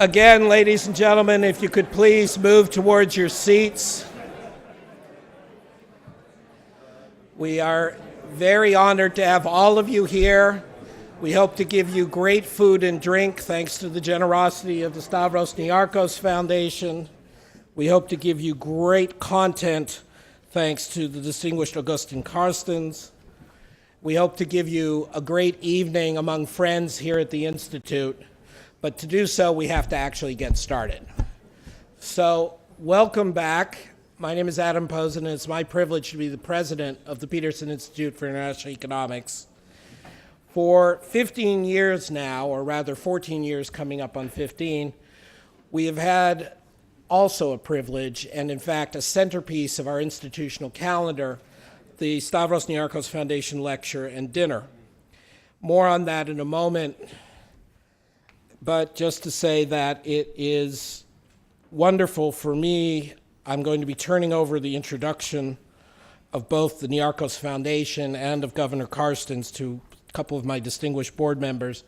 Again, ladies and gentlemen, if you could please move towards your seats. We are very honored to have all of you here. We hope to give you great food and drink thanks to the generosity of the Stavros Niarchos Foundation. We hope to give you great content thanks to the distinguished Agustín Carstens. We hope to give you a great evening among friends here at the Institute. But to do so, we have to actually get started. So, welcome back. My name is Adam Posen, and it's my privilege to be the president of the Peterson Institute for International Economics. For 15 years now, or rather 14 years coming up on 15, we have had also a privilege, and in fact a centerpiece of our institutional calendar, the Stavros Niarchos Foundation Lecture and Dinner. More on that in a moment. But just to say that it is wonderful for me, I'm going to be turning over the introduction of both the Niarchos Foundation and of Governor Carstens to a couple of my distinguished board members.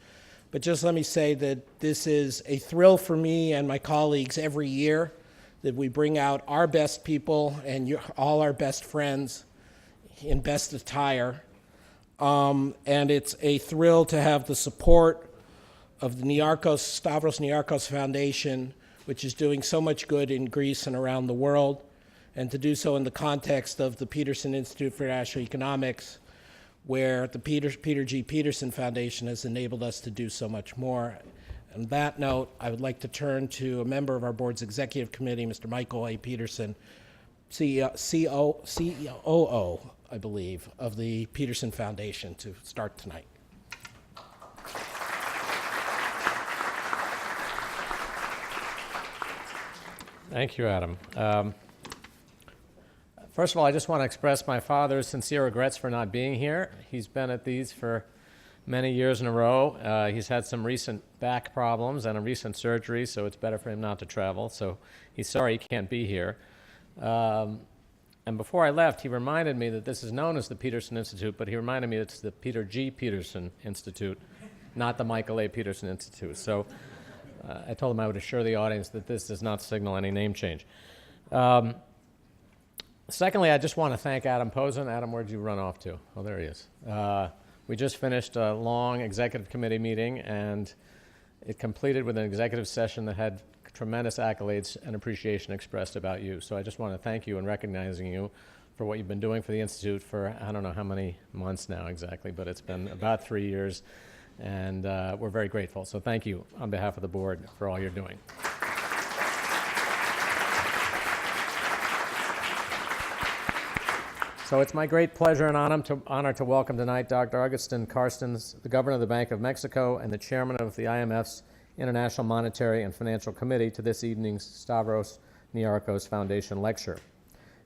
But just let me say that this is a thrill for me and my colleagues every year that we bring out our best people and all our best friends in best attire. And it's a thrill to have the support of the Stavros Niarchos Foundation, which is doing so much good in Greece and around the world, and to do so in the context of the Peterson Institute for International Economics, where the Peter G. Peterson Foundation has enabled us to do so much more. On that note, I would like to turn to a member of our board's executive committee, Mr. Michael A. Peterson, COO, I believe, of the Peterson Foundation, to start tonight. Thank you, Adam. First of all, I just want to express my father's sincere regrets for not being here. He's been at these for many years in a row. He's had some recent back problems and a recent surgery, so it's better for him not to travel. So he's sorry he can't be here. And before I left, he reminded me that this is known as the Peterson Institute, but he reminded me it's the Peter G. Peterson Institute, not the Michael A. Peterson Institute. So I told him I would assure the audience that this does not signal any name change. Secondly, I just want to thank Adam Posen. Adam, where'd you run off to? Oh, there he is. We just finished a long executive committee meeting, and it completed with an executive session that had tremendous accolades and appreciation expressed about you. So I just want to thank you and recognizing you for what you've been doing for the Institute for, I don't know how many months now exactly, but it's been about 3 years. And we're very grateful. So thank you on behalf of the board for all you're doing. So it's my great pleasure and honor to welcome tonight Dr. Agustín Carstens, the Governor of the Bank of Mexico and the Chairman of the IMF's International Monetary and Financial Committee, to this evening's Stavros Niarchos Foundation Lecture.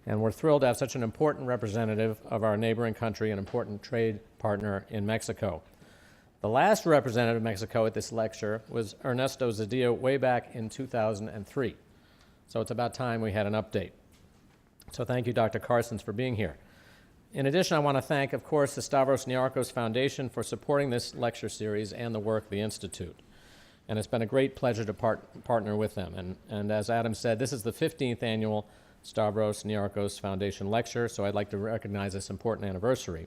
And we're thrilled to have such an important representative of our neighboring country, an important trade partner in Mexico. The last representative of Mexico at this lecture was Ernesto Zedillo way back in 2003. So it's about time we had an update. So thank you, Dr. Carstens, for being here. In addition, I want to thank, of course, the Stavros Niarchos Foundation for supporting this lecture series and the work of the Institute. And it's been a great pleasure to partner with them. And as Adam said, this is the 15th annual Stavros Niarchos Foundation Lecture, so I'd like to recognize this important anniversary.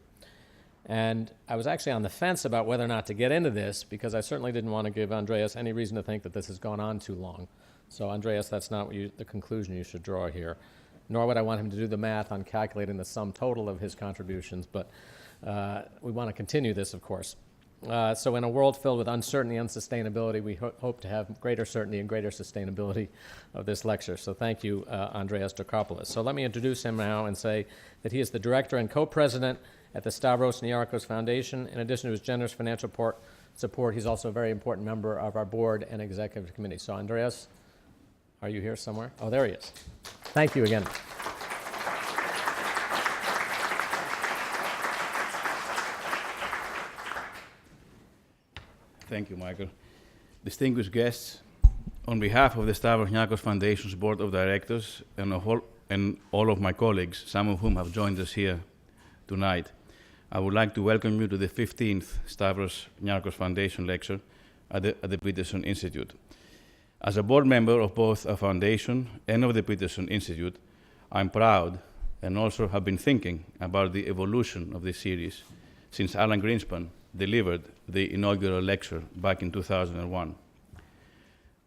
And I was actually on the fence about whether or not to get into this, because I certainly didn't want to give Andreas any reason to think that this has gone on too long. So Andreas, that's not the conclusion you should draw here. Nor would I want him to do the math on calculating the sum total of his contributions, but we want to continue this, of course. So in a world filled with uncertainty and sustainability, we hope to have greater certainty and greater sustainability of this lecture. So thank you, Andreas Dokopoulos. So let me introduce him now and say that he is the director and co-president at the Stavros Niarchos Foundation. In addition to his generous financial support, he's also a very important member of our board and executive committee. So Andreas, are you here somewhere? Oh, there he is. Thank you again. Thank you, Michael. Distinguished guests, on behalf of the Stavros Niarchos Foundation's Board of Directors and all of my colleagues, some of whom have joined us here tonight, I would like to welcome you to the 15th Stavros Niarchos Foundation Lecture at the Peterson Institute. As a board member of both a foundation and of the Peterson Institute, I'm proud and also have been thinking about the evolution of this series since Alan Greenspan delivered the inaugural lecture back in 2001.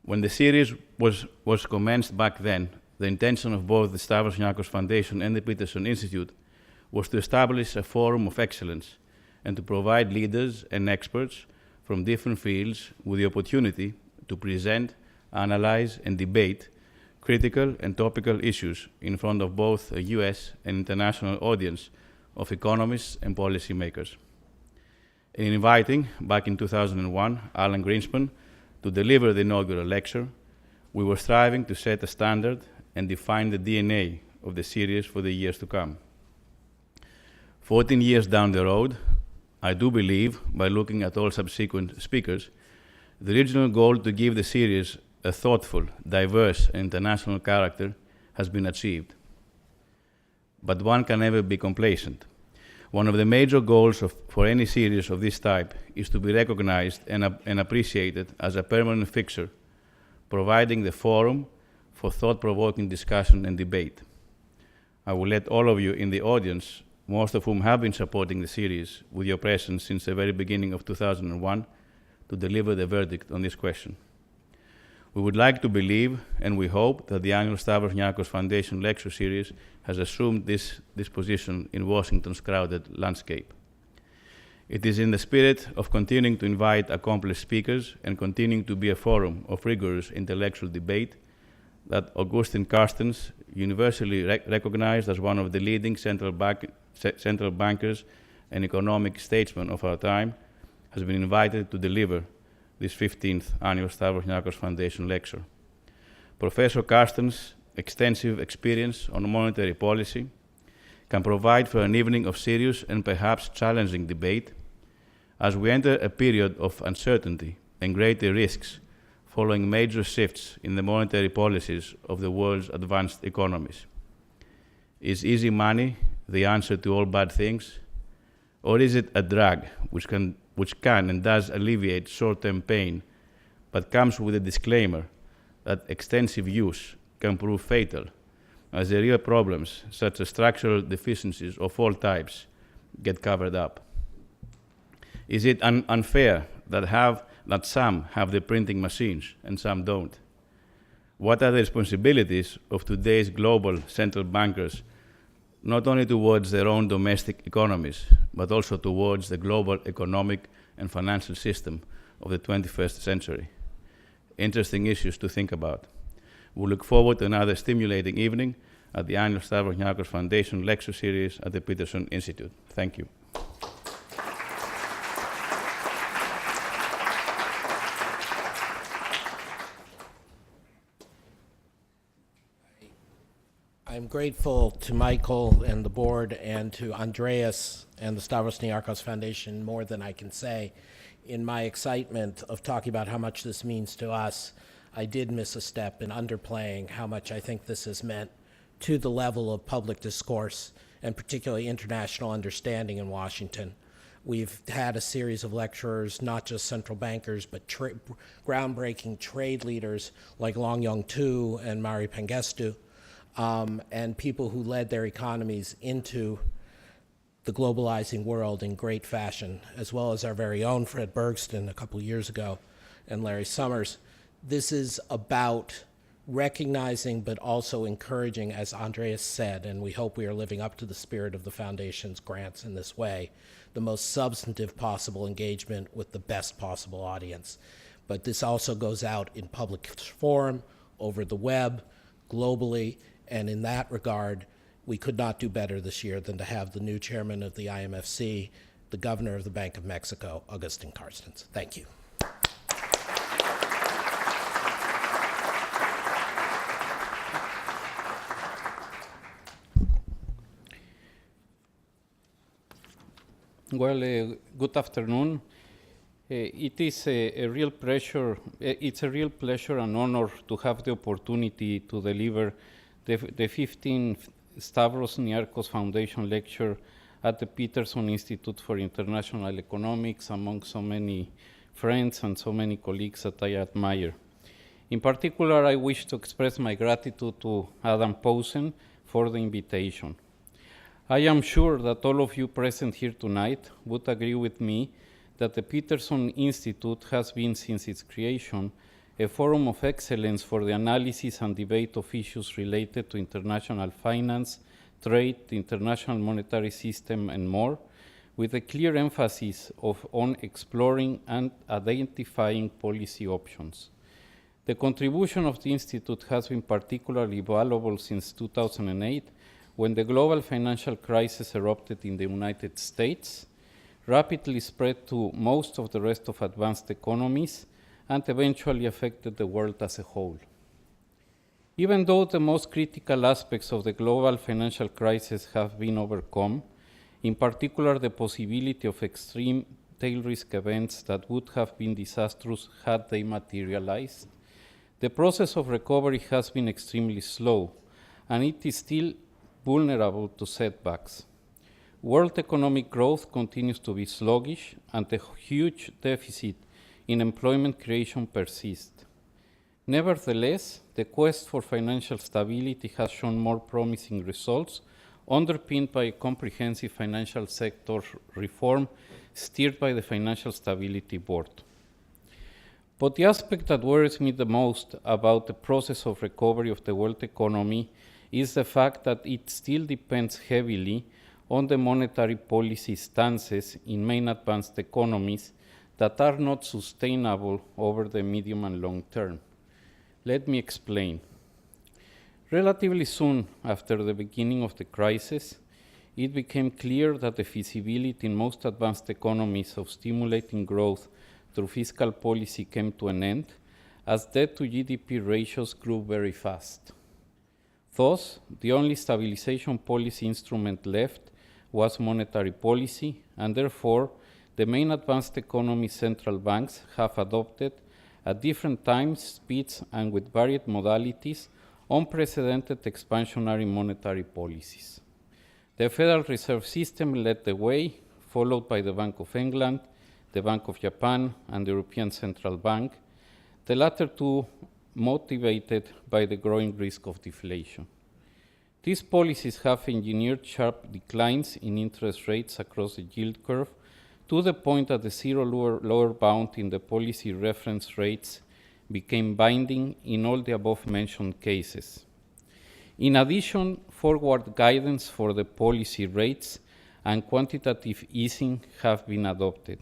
When the series was commenced back then, the intention of both the Stavros Niarchos Foundation and the Peterson Institute was to establish a forum of excellence and to provide leaders and experts from different fields with the opportunity to present, analyze, and debate critical and topical issues in front of both a US and international audience of economists and policymakers. In inviting, back in 2001, Alan Greenspan to deliver the inaugural lecture, we were striving to set a standard and define the DNA of the series for the years to come. 14 years down the road, I do believe, by looking at all subsequent speakers, the original goal to give the series a thoughtful, diverse, and international character has been achieved. But one can never be complacent. One of the major goals for any series of this type is to be recognized and appreciated as a permanent fixture, providing the forum for thought-provoking discussion and debate. I will let all of you in the audience, most of whom have been supporting the series with your presence since the very beginning of 2001, to deliver the verdict on this question. We would like to believe, and we hope, that the annual Stavros Niarchos Foundation Lecture Series has assumed this position in Washington's crowded landscape. It is in the spirit of continuing to invite accomplished speakers and continuing to be a forum of rigorous intellectual debate that Agustín Carstens, universally recognized as one of the leading central bankers and economic statesmen of our time, has been invited to deliver this 15th annual Stavros Niarchos Foundation lecture. Professor Carstens' extensive experience on monetary policy can provide for an evening of serious and perhaps challenging debate as we enter a period of uncertainty and greater risks following major shifts in the monetary policies of the world's advanced economies. Is easy money the answer to all bad things? Or is it a drug which can and does alleviate short-term pain, but comes with a disclaimer that extensive use can prove fatal, as the real problems, such as structural deficiencies of all types, get covered up? Is it unfair that some have the printing machines and some don't? What are the responsibilities of today's global central bankers, not only towards their own domestic economies, but also towards the global economic and financial system of the 21st century? Interesting issues to think about. We look forward to another stimulating evening at the annual Stavros Niarchos Foundation Lecture Series at the Peterson Institute. Thank you. I'm grateful to Michael and the board and to Andreas and the Stavros Niarchos Foundation more than I can say. In my excitement of talking about how much this means to us, I did miss a step in underplaying how much I think this has meant to the level of public discourse and particularly international understanding in Washington. We've had a series of lecturers, not just central bankers, but groundbreaking trade leaders like Long Yong Tu and Mari Pangestu, and people who led their economies into the globalizing world in great fashion, as well as our very own Fred Bergston a couple years ago and Larry Summers. This is about recognizing but also encouraging, as Andreas said, and we hope we are living up to the spirit of the Foundation's grants in this way, the most substantive possible engagement with the best possible audience. But this also goes out in public forum, over the web, globally, and in that regard, we could not do better this year than to have the new chairman of the IMFC, the governor of the Bank of Mexico, Agustín Carstens. Thank you. Well, good afternoon. It is a real pleasure. It's a real pleasure and honor to have the opportunity to deliver the 15th Stavros Niarchos Foundation Lecture at the Peterson Institute for International Economics among so many friends and so many colleagues that I admire. In particular, I wish to express my gratitude to Adam Posen for the invitation. I am sure that all of you present here tonight would agree with me that the Peterson Institute has been, since its creation, a forum of excellence for the analysis and debate of issues related to international finance, trade, the international monetary system, and more, with a clear emphasis on exploring and identifying policy options. The contribution of the Institute has been particularly valuable since 2008, when the global financial crisis erupted in the United States, rapidly spread to most of the rest of advanced economies, and eventually affected the world as a whole. Even though the most critical aspects of the global financial crisis have been overcome, in particular the possibility of extreme tail risk events that would have been disastrous had they materialized, the process of recovery has been extremely slow, and it is still vulnerable to setbacks. World economic growth continues to be sluggish, and a huge deficit in employment creation persists. Nevertheless, the quest for financial stability has shown more promising results, underpinned by a comprehensive financial sector reform steered by the Financial Stability Board. But the aspect that worries me the most about the process of recovery of the world economy is the fact that it still depends heavily on the monetary policy stances in main advanced economies that are not sustainable over the medium and long term. Let me explain. Relatively soon after the beginning of the crisis, it became clear that the feasibility in most advanced economies of stimulating growth through fiscal policy came to an end, as debt to GDP ratios grew very fast. Thus, the only stabilization policy instrument left was monetary policy, and therefore, the main advanced economy central banks have adopted, at different times, speeds, and with varied modalities, unprecedented expansionary monetary policies. The Federal Reserve System led the way, followed by the Bank of England, the Bank of Japan, and the European Central Bank, the latter two motivated by the growing risk of deflation. These policies have engineered sharp declines in interest rates across the yield curve, to the point that the zero lower bound in the policy reference rates became binding in all the above-mentioned cases. In addition, forward guidance for the policy rates and quantitative easing have been adopted.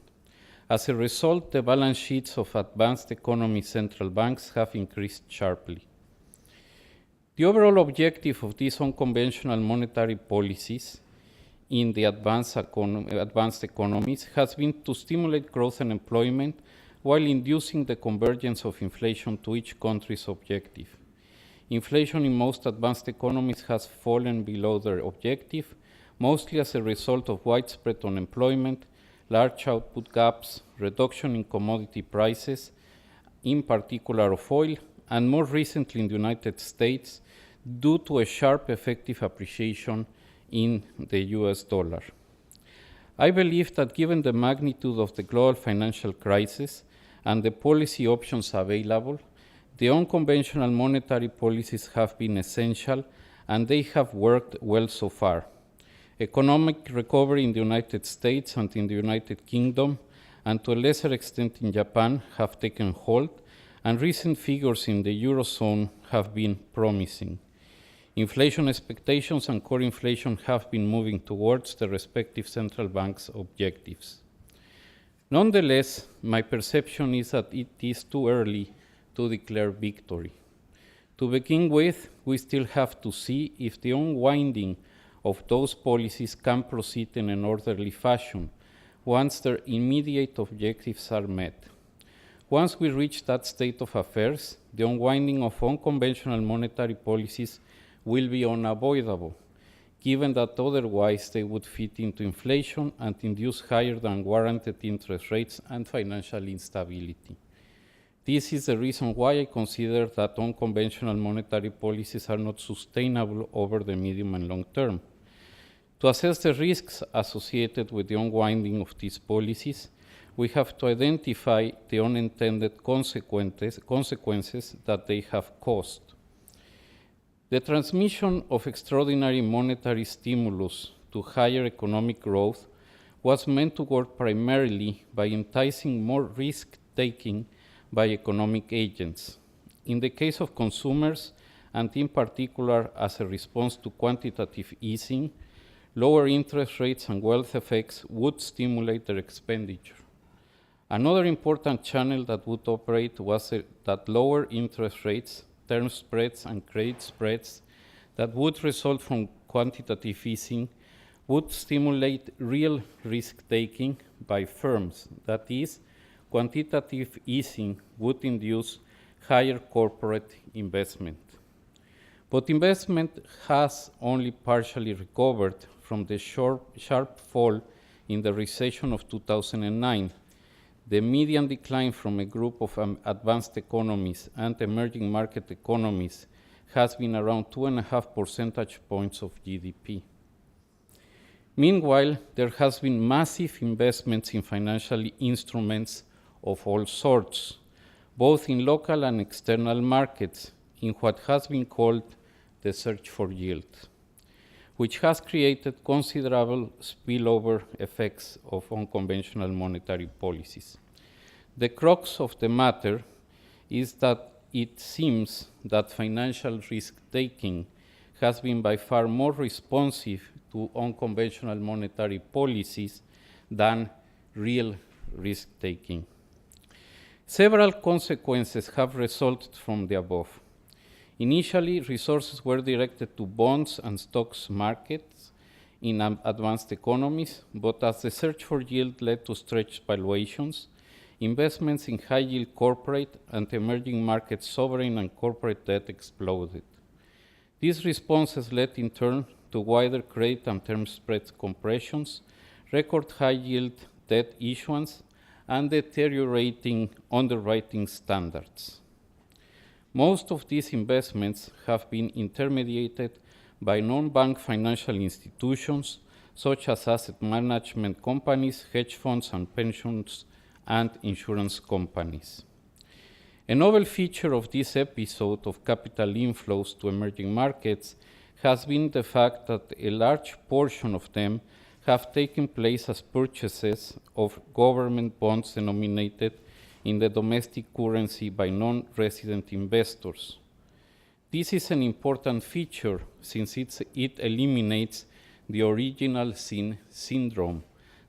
As a result, the balance sheets of advanced economy central banks have increased sharply. The overall objective of these unconventional monetary policies in the advanced economies has been to stimulate growth and employment while inducing the convergence of inflation to each country's objective. Inflation in most advanced economies has fallen below their objective, mostly as a result of widespread unemployment, large output gaps, reduction in commodity prices, in particular of oil, and more recently in the United States, due to a sharp effective appreciation in the US dollar. I believe that given the magnitude of the global financial crisis and the policy options available, the unconventional monetary policies have been essential, and they have worked well so far. Economic recovery in the United States and in the United Kingdom, and to a lesser extent in Japan, have taken hold, and recent figures in the Eurozone have been promising. Inflation expectations and core inflation have been moving towards the respective central banks' objectives. Nonetheless, my perception is that it is too early to declare victory. To begin with, we still have to see if the unwinding of those policies can proceed in an orderly fashion once their immediate objectives are met. Once we reach that state of affairs, the unwinding of unconventional monetary policies will be unavoidable, given that otherwise they would fit into inflation and induce higher than warranted interest rates and financial instability. This is the reason why I consider that unconventional monetary policies are not sustainable over the medium and long term. To assess the risks associated with the unwinding of these policies, we have to identify the unintended consequences that they have caused. The transmission of extraordinary monetary stimulus to higher economic growth was meant to work primarily by enticing more risk-taking by economic agents. In the case of consumers, and in particular as a response to quantitative easing, lower interest rates and wealth effects would stimulate their expenditure. Another important channel that would operate was that lower interest rates, term spreads, and credit spreads that would result from quantitative easing would stimulate real risk-taking by firms. That is, quantitative easing would induce higher corporate investment. But investment has only partially recovered from the sharp fall in the recession of 2009. The median decline from a group of advanced economies and emerging market economies has been around 2.5 percentage points of GDP. Meanwhile, there has been massive investments in financial instruments of all sorts, both in local and external markets, in what has been called the search for yield, which has created considerable spillover effects of unconventional monetary policies. The crux of the matter is that it seems that financial risk-taking has been by far more responsive to unconventional monetary policies than real risk-taking. Several consequences have resulted from the above. Initially, resources were directed to bonds and stocks markets in advanced economies, but as the search for yield led to stretched valuations, investments in high-yield corporate and emerging market sovereign and corporate debt exploded. These responses led in turn to wider credit and term spread compressions, record high-yield debt issuance, and deteriorating underwriting standards. Most of these investments have been intermediated by non-bank financial institutions, such as asset management companies, hedge funds, and pensions and insurance companies. A novel feature of this episode of capital inflows to emerging markets has been the fact that a large portion of them have taken place as purchases of government bonds denominated in the domestic currency by non-resident investors. This is an important feature since it eliminates the original sin syndrome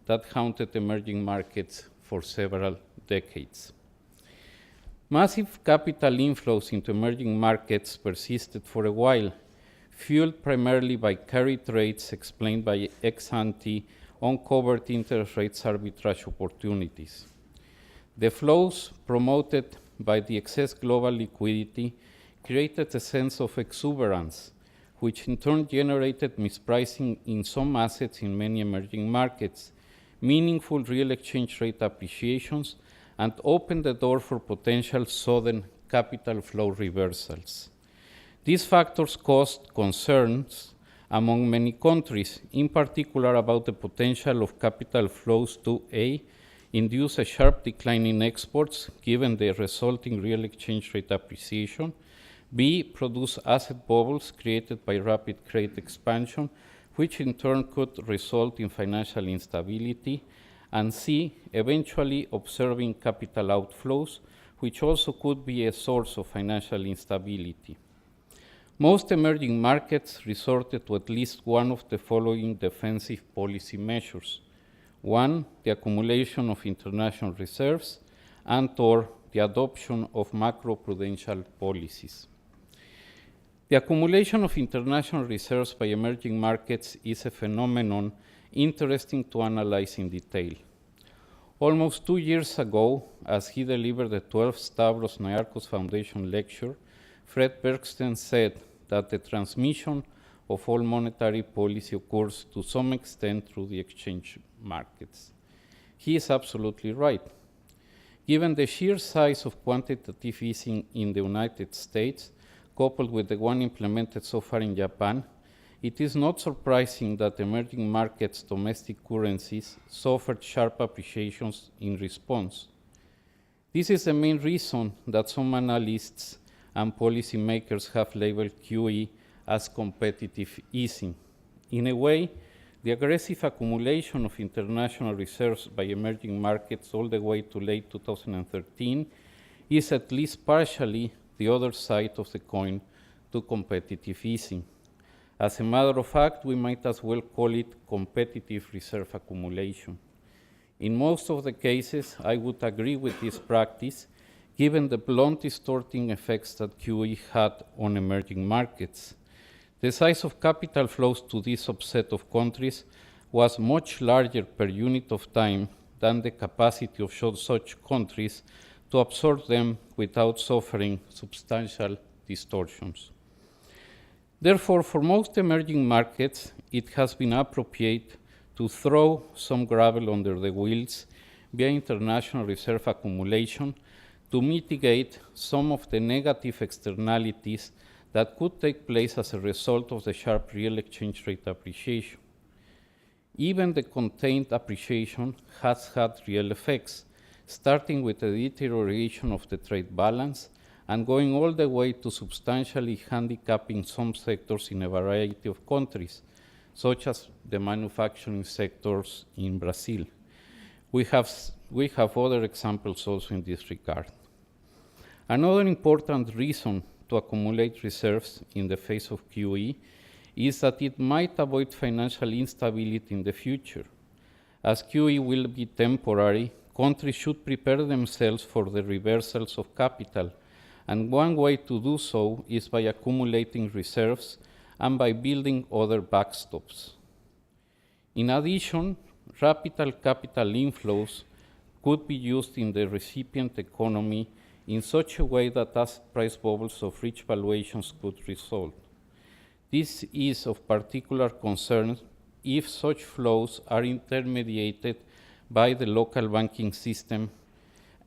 that haunted emerging markets for several decades. Massive capital inflows into emerging markets persisted for a while, fueled primarily by carry trades explained by ex-ante uncovered interest rates arbitrage opportunities. The flows promoted by the excess global liquidity created a sense of exuberance, which in turn generated mispricing in some assets in many emerging markets, meaningful real exchange rate appreciations, and opened the door for potential sudden capital flow reversals. These factors caused concerns among many countries, in particular about the potential of capital flows to A, induce a sharp decline in exports given the resulting real exchange rate appreciation, B, produce asset bubbles created by rapid credit expansion, which in turn could result in financial instability, and C, eventually observing capital outflows, which also could be a source of financial instability. Most emerging markets resorted to at least one of the following defensive policy measures. One, the accumulation of international reserves, and/or the adoption of macroprudential policies. The accumulation of international reserves by emerging markets is a phenomenon interesting to analyze in detail. Almost 2 years ago, as he delivered the 12th Stavros Niarchos Foundation lecture, Fred Bergsten said that the transmission of all monetary policy occurs to some extent through the exchange markets. He is absolutely right. Given the sheer size of quantitative easing in the United States, coupled with the one implemented so far in Japan, it is not surprising that emerging markets' domestic currencies suffered sharp appreciations in response. This is the main reason that some analysts and policymakers have labeled QE as competitive easing. In a way, the aggressive accumulation of international reserves by emerging markets all the way to late 2013 is at least partially the other side of the coin to competitive easing. As a matter of fact, we might as well call it competitive reserve accumulation. In most of the cases, I would agree with this practice, given the blunt distorting effects that QE had on emerging markets. The size of capital flows to this subset of countries was much larger per unit of time than the capacity of such countries to absorb them without suffering substantial distortions. Therefore, for most emerging markets, it has been appropriate to throw some gravel under the wheels via international reserve accumulation to mitigate some of the negative externalities that could take place as a result of the sharp real exchange rate appreciation. Even the contained appreciation has had real effects, starting with the deterioration of the trade balance and going all the way to substantially handicapping some sectors in a variety of countries, such as the manufacturing sectors in Brazil. We have other examples also in this regard. Another important reason to accumulate reserves in the face of QE is that it might avoid financial instability in the future. As QE will be temporary, countries should prepare themselves for the reversals of capital, and one way to do so is by accumulating reserves and by building other backstops. In addition, rapid capital inflows could be used in the recipient economy in such a way that asset price bubbles of rich valuations could result. This is of particular concern if such flows are intermediated by the local banking system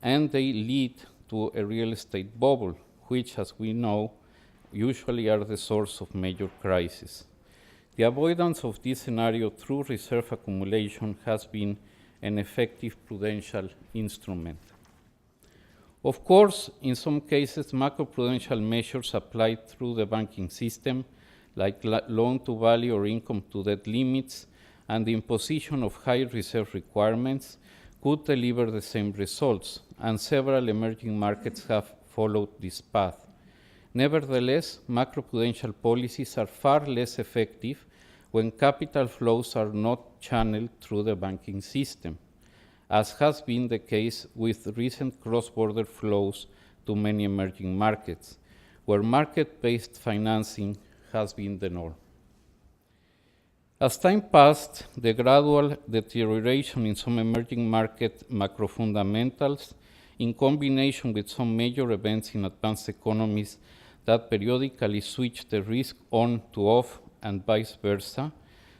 and they lead to a real estate bubble, which, as we know, usually are the source of major crises. The avoidance of this scenario through reserve accumulation has been an effective prudential instrument. Of course, in some cases, macroprudential measures applied through the banking system, like loan-to-value or income-to-debt limits, and the imposition of high reserve requirements, could deliver the same results, and several emerging markets have followed this path. Nevertheless, macroprudential policies are far less effective when capital flows are not channeled through the banking system, as has been the case with recent cross-border flows to many emerging markets, where market-based financing has been the norm. As time passed, the gradual deterioration in some emerging market macro fundamentals, in combination with some major events in advanced economies that periodically switch the risk on to off and vice versa,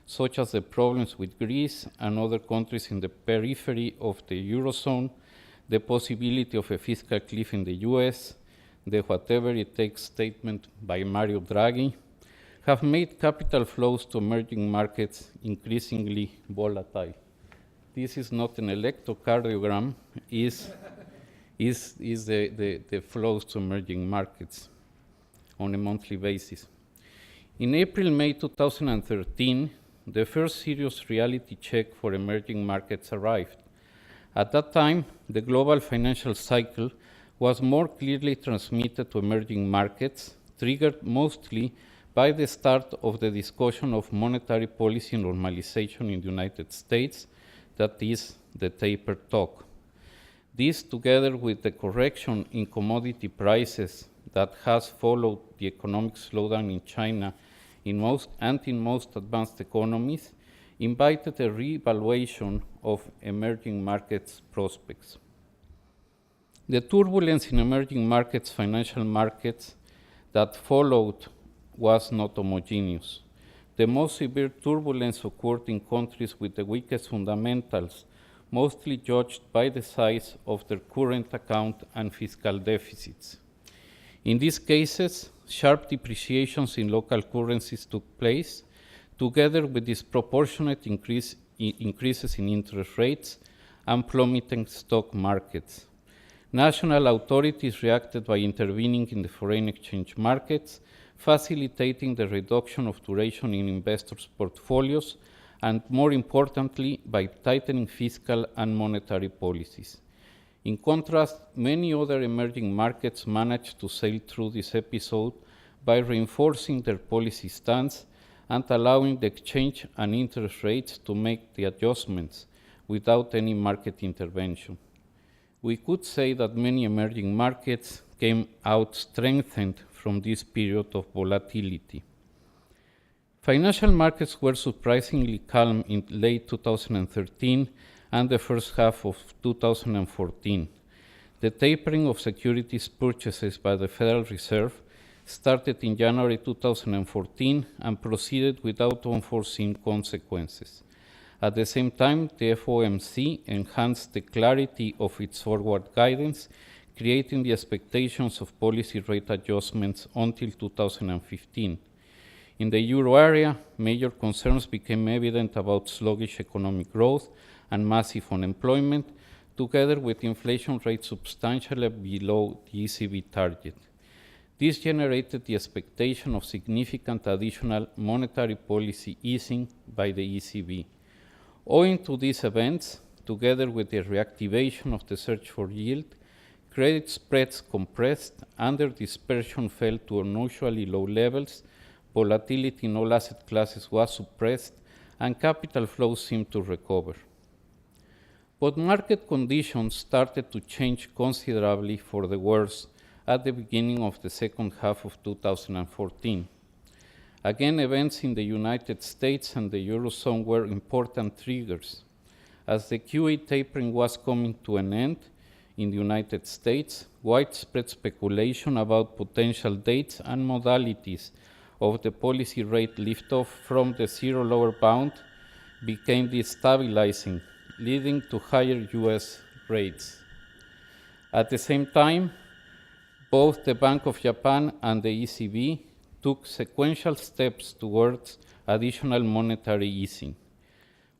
such as the problems with Greece and other countries in the periphery of the Eurozone, the possibility of a fiscal cliff in the US, the whatever it takes statement by Mario Draghi, have made capital flows to emerging markets increasingly volatile. This is not an electrocardiogram, is the flows to emerging markets on a monthly basis. In April-May 2013, the first serious reality check for emerging markets arrived. At that time, the global financial cycle was more clearly transmitted to emerging markets, triggered mostly by the start of the discussion of monetary policy normalization in the United States, that is, the taper talk. This, together with the correction in commodity prices that has followed the economic slowdown in China in most advanced economies, invited a reevaluation of emerging markets prospects. The turbulence in emerging markets, financial markets, that followed was not homogeneous. The most severe turbulence occurred in countries with the weakest fundamentals, mostly judged by the size of their current account and fiscal deficits. In these cases, sharp depreciations in local currencies took place, together with disproportionate increases in interest rates and plummeting stock markets. National authorities reacted by intervening in the foreign exchange markets, facilitating the reduction of duration in investors' portfolios, and more importantly, by tightening fiscal and monetary policies. In contrast, many other emerging markets managed to sail through this episode by reinforcing their policy stance and allowing the exchange and interest rates to make the adjustments without any market intervention. We could say that many emerging markets came out strengthened from this period of volatility. Financial markets were surprisingly calm in late 2013 and the first half of 2014. The tapering of securities purchases by the Federal Reserve started in January 2014 and proceeded without unforeseen consequences. At the same time, the FOMC enhanced the clarity of its forward guidance, creating the expectations of policy rate adjustments until 2015. In the euro area, major concerns became evident about sluggish economic growth and massive unemployment, together with inflation rates substantially below the ECB target. This generated the expectation of significant additional monetary policy easing by the ECB. Owing to these events, together with the reactivation of the search for yield, credit spreads compressed, under dispersion fell to unusually low levels, volatility in all asset classes was suppressed, and capital flows seemed to recover. But market conditions started to change considerably for the worse at the beginning of the second half of 2014. Again, events in the United States and the Eurozone were important triggers. As the QE tapering was coming to an end in the United States, widespread speculation about potential dates and modalities of the policy rate liftoff from the zero lower bound became destabilizing, leading to higher US rates. At the same time, both the Bank of Japan and the ECB took sequential steps towards additional monetary easing.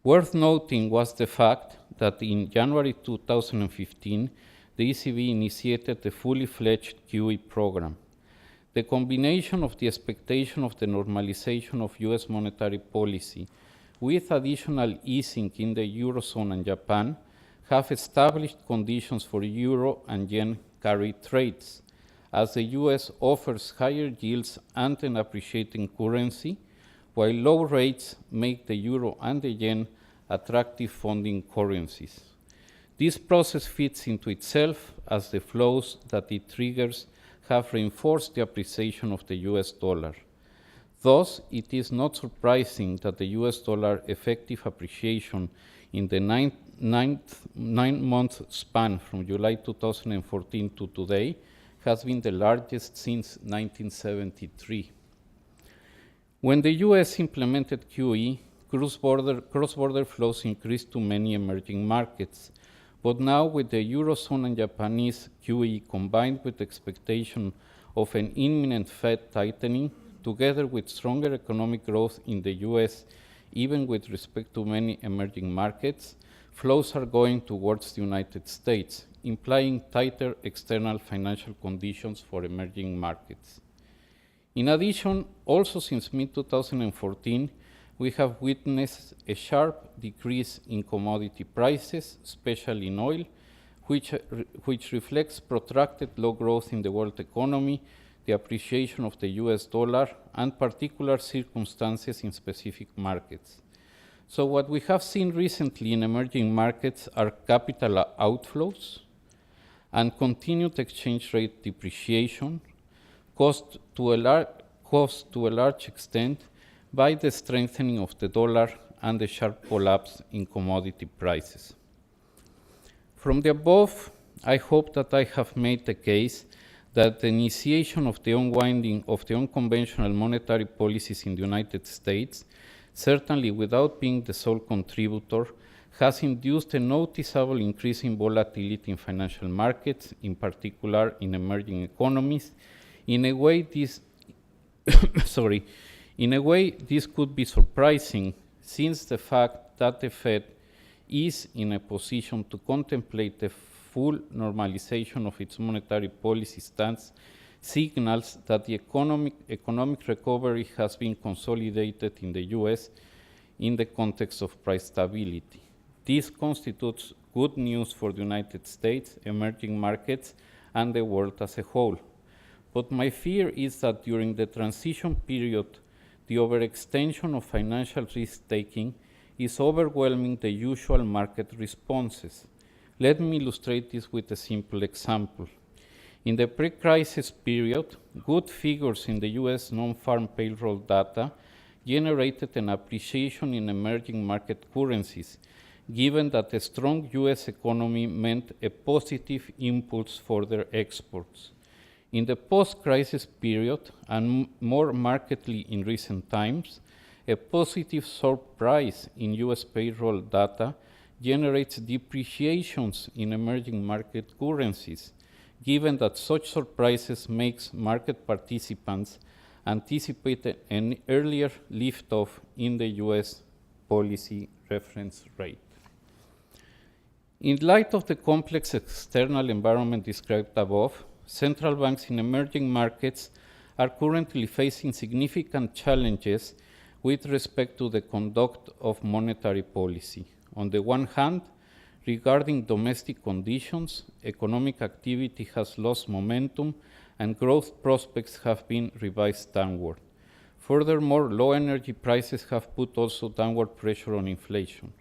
Worth noting was the fact that in January 2015, the ECB initiated the fully fledged QE program. The combination of the expectation of the normalization of US monetary policy with additional easing in the Eurozone and Japan have established conditions for euro and yen carry trades, as the US offers higher yields and an appreciating currency, while low rates make the euro and the yen attractive funding currencies. This process fits into itself as the flows that it triggers have reinforced the appreciation of the US dollar. Thus, it is not surprising that the US dollar effective appreciation in the nine-month span from July 2014 to today has been the largest since 1973. When the US implemented QE, cross-border flows increased to many emerging markets. But now, with the Eurozone and Japanese QE combined with the expectation of an imminent Fed tightening, together with stronger economic growth in the US, even with respect to many emerging markets, flows are going towards the United States, implying tighter external financial conditions for emerging markets. In addition, also since mid-2014, we have witnessed a sharp decrease in commodity prices, especially in oil, which reflects protracted low growth in the world economy, the appreciation of the US dollar, and particular circumstances in specific markets. So what we have seen recently in emerging markets are capital outflows and continued exchange rate depreciation, caused to a large extent by the strengthening of the dollar and the sharp collapse in commodity prices. From the above, I hope that I have made the case that the initiation of the unwinding of the unconventional monetary policies in the United States, certainly without being the sole contributor, has induced a noticeable increase in volatility in financial markets, in particular in emerging economies. In a way, this In a way, this could be surprising, since the fact that the Fed is in a position to contemplate the full normalization of its monetary policy stance signals that the economic recovery has been consolidated in the US in the context of price stability. This constitutes good news for the United States, emerging markets, and the world as a whole. But my fear is that during the transition period, the overextension of financial risk-taking is overwhelming the usual market responses. Let me illustrate this with a simple example. In the pre-crisis period, good figures in the US non-farm payroll data generated an appreciation in emerging market currencies, given that a strong US economy meant a positive impulse for their exports. In the post-crisis period, and more markedly in recent times, a positive surprise in US payroll data generates depreciations in emerging market currencies, given that such surprises makes market participants anticipate an earlier liftoff in the US policy reference rate. In light of the complex external environment described above, central banks in emerging markets are currently facing significant challenges with respect to the conduct of monetary policy. On the one hand, regarding domestic conditions, economic activity has lost momentum and growth prospects have been revised downward. Furthermore, low energy prices have put also downward pressure on inflation.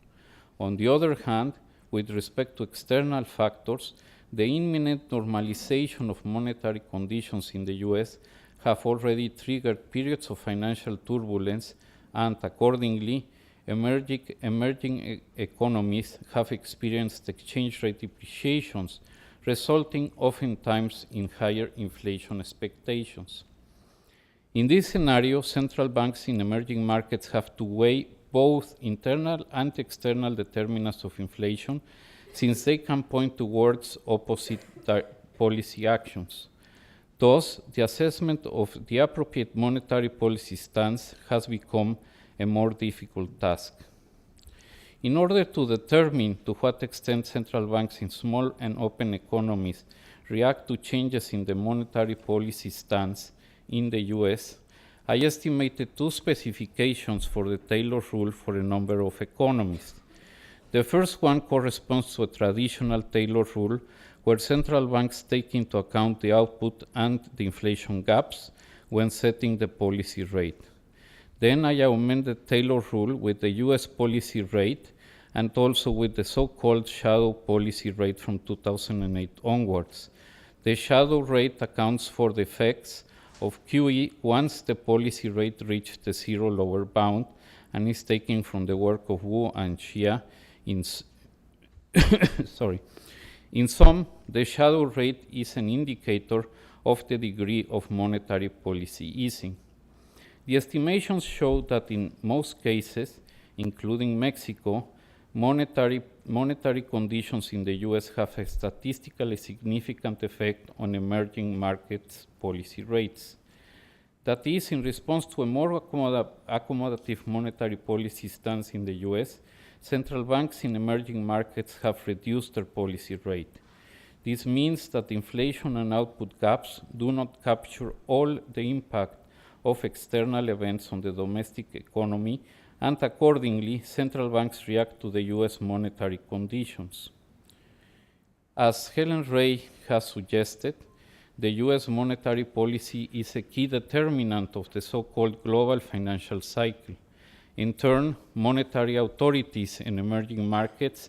On the other hand, with respect to external factors, the imminent normalization of monetary conditions in the US have already triggered periods of financial turbulence, and accordingly, emerging economies have experienced exchange rate depreciations, resulting oftentimes in higher inflation expectations. In this scenario, central banks in emerging markets have to weigh both internal and external determinants of inflation, since they can point towards opposite policy actions. Thus, the assessment of the appropriate monetary policy stance has become a more difficult task. In order to determine to what extent central banks in small and open economies react to changes in the monetary policy stance in the US, I estimated two specifications for the Taylor rule for a number of economies. The first one corresponds to a traditional Taylor rule where central banks take into account the output and the inflation gaps when setting the policy rate. Then I amended Taylor rule with the US policy rate and also with the so-called shadow policy rate from 2008 onwards. The shadow rate accounts for the effects of QE once the policy rate reached the zero lower bound and is taken from the work of Wu and Xia. In sum, the shadow rate is an indicator of the degree of monetary policy easing. The estimations show that in most cases, including Mexico, monetary conditions in the US have a statistically significant effect on emerging markets' policy rates. That is, in response to a more accommodative monetary policy stance in the US, central banks in emerging markets have reduced their policy rate. This means that inflation and output gaps do not capture all the impact of external events on the domestic economy, and accordingly, central banks react to the US monetary conditions. As Helen Ray has suggested, the US monetary policy is a key determinant of the so-called global financial cycle. In turn, monetary authorities in emerging markets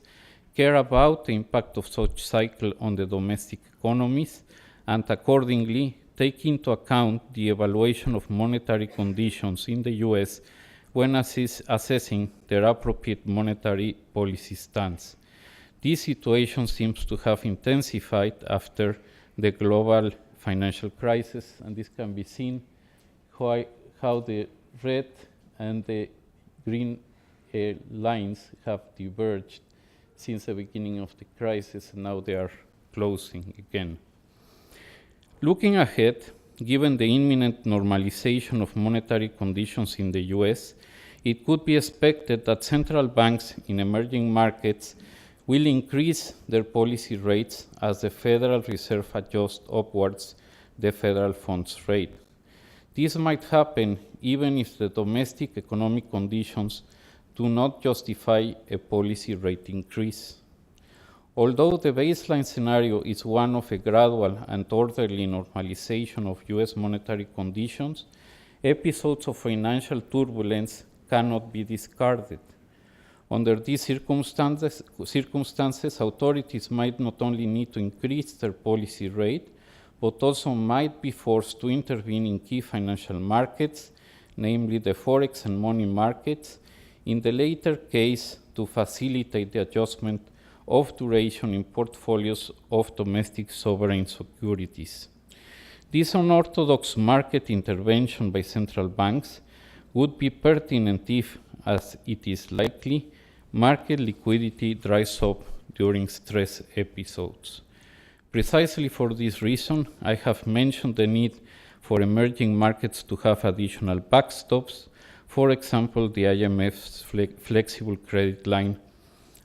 care about the impact of such cycle on the domestic economies and accordingly take into account the evaluation of monetary conditions in the US when assessing their appropriate monetary policy stance. This situation seems to have intensified after the global financial crisis, and this can be seen how the red and the green lines have diverged since the beginning of the crisis, and now they are closing again. Looking ahead, given the imminent normalization of monetary conditions in the US, it could be expected that central banks in emerging markets will increase their policy rates as the Federal Reserve adjusts upwards the federal funds rate. This might happen even if the domestic economic conditions do not justify a policy rate increase. Although the baseline scenario is one of a gradual and orderly normalization of US monetary conditions, episodes of financial turbulence cannot be discarded. Under these circumstances, authorities might not only need to increase their policy rate, but also might be forced to intervene in key financial markets, namely the forex and money markets, in the latter case to facilitate the adjustment of duration in portfolios of domestic sovereign securities. This unorthodox market intervention by central banks would be pertinent if, as it is likely, market liquidity dries up during stress episodes. Precisely for this reason, I have mentioned the need for emerging markets to have additional backstops, for example, the IMF's flexible credit line,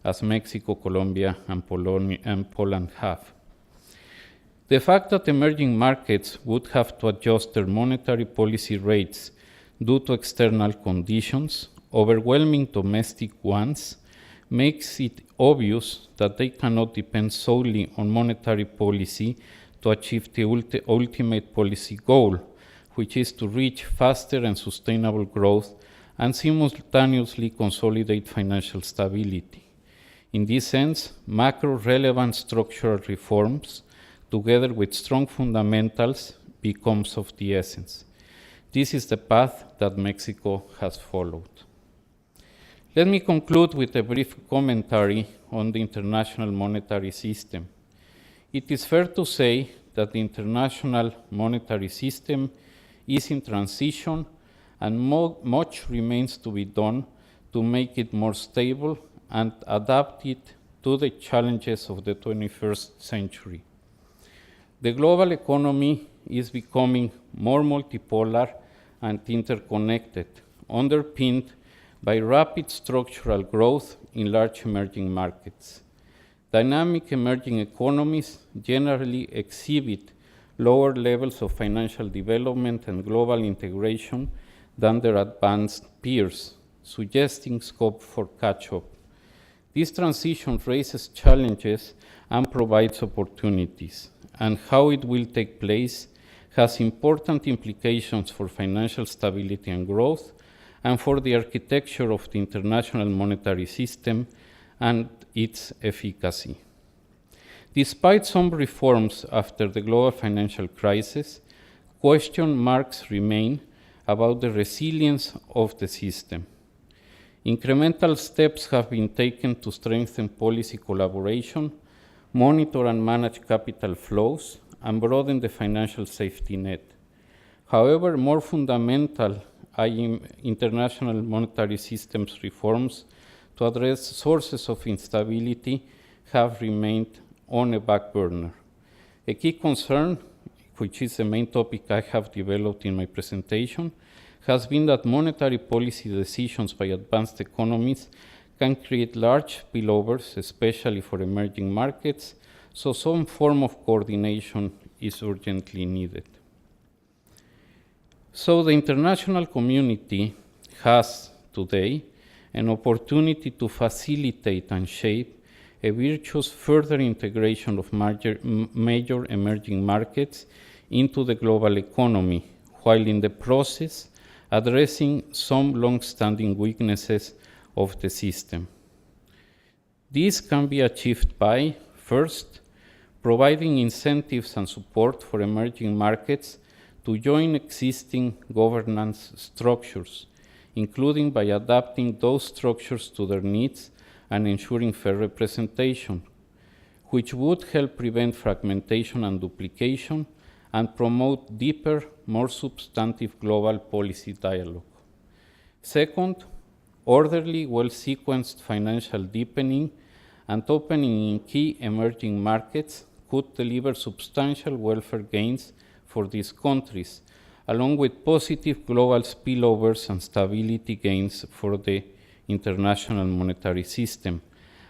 as Mexico, Colombia, and Poland have. The fact that emerging markets would have to adjust their monetary policy rates due to external conditions, overwhelming domestic ones, makes it obvious that they cannot depend solely on monetary policy to achieve the ultimate policy goal, which is to reach faster and sustainable growth and simultaneously consolidate financial stability. In this sense, macro-relevant structural reforms, together with strong fundamentals, becomes of the essence. This is the path that Mexico has followed. Let me conclude with a brief commentary on the international monetary system. It is fair to say that the international monetary system is in transition and much remains to be done to make it more stable and adapt it to the challenges of the 21st century. The global economy is becoming more multipolar and interconnected, underpinned by rapid structural growth in large emerging markets. Dynamic emerging economies generally exhibit lower levels of financial development and global integration than their advanced peers, suggesting scope for catch-up. This transition raises challenges and provides opportunities, and how it will take place has important implications for financial stability and growth, and for the architecture of the international monetary system and its efficacy. Despite some reforms after the global financial crisis, question marks remain about the resilience of the system. Incremental steps have been taken to strengthen policy collaboration, monitor and manage capital flows, and broaden the financial safety net. However, more fundamental international monetary systems reforms to address sources of instability have remained on a back burner. A key concern, which is the main topic I have developed in my presentation, has been that monetary policy decisions by advanced economies can create large spillovers, especially for emerging markets, so some form of coordination is urgently needed. So the international community has today an opportunity to facilitate and shape a virtuous further integration of major emerging markets into the global economy, while in the process addressing some long-standing weaknesses of the system. This can be achieved by, first, providing incentives and support for emerging markets to join existing governance structures, including by adapting those structures to their needs and ensuring fair representation, which would help prevent fragmentation and duplication and promote deeper, more substantive global policy dialogue. Second, orderly, well-sequenced financial deepening and opening in key emerging markets could deliver substantial welfare gains for these countries, along with positive global spillovers and stability gains for the international monetary system,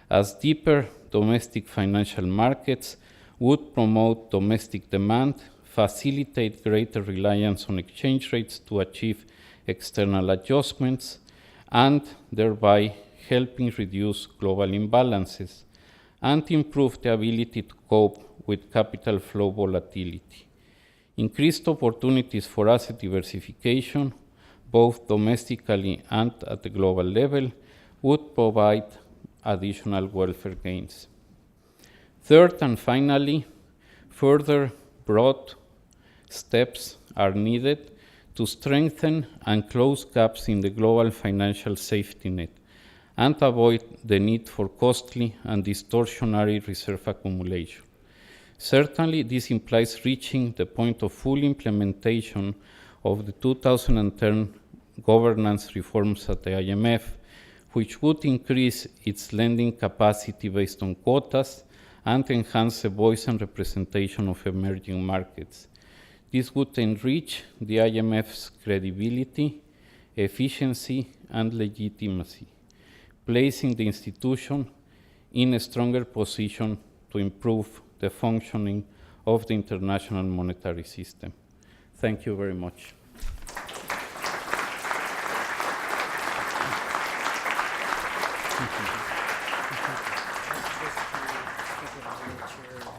as deeper domestic financial markets would promote domestic demand, facilitate greater reliance on exchange rates to achieve external adjustments, and thereby helping reduce global imbalances and improve the ability to cope with capital flow volatility. Increased opportunities for asset diversification, both domestically and at the global level, would provide additional welfare gains. Third and finally, further broad steps are needed to strengthen and close gaps in the global financial safety net and avoid the need for costly and distortionary reserve accumulation. Certainly, this implies reaching the point of full implementation of the 2010 governance reforms at the IMF, which would increase its lending capacity based on quotas and enhance the voice and representation of emerging markets. This would enrich the IMF's credibility, efficiency, and legitimacy, placing the institution in a stronger position to improve the functioning of the international monetary system. Thank you very much.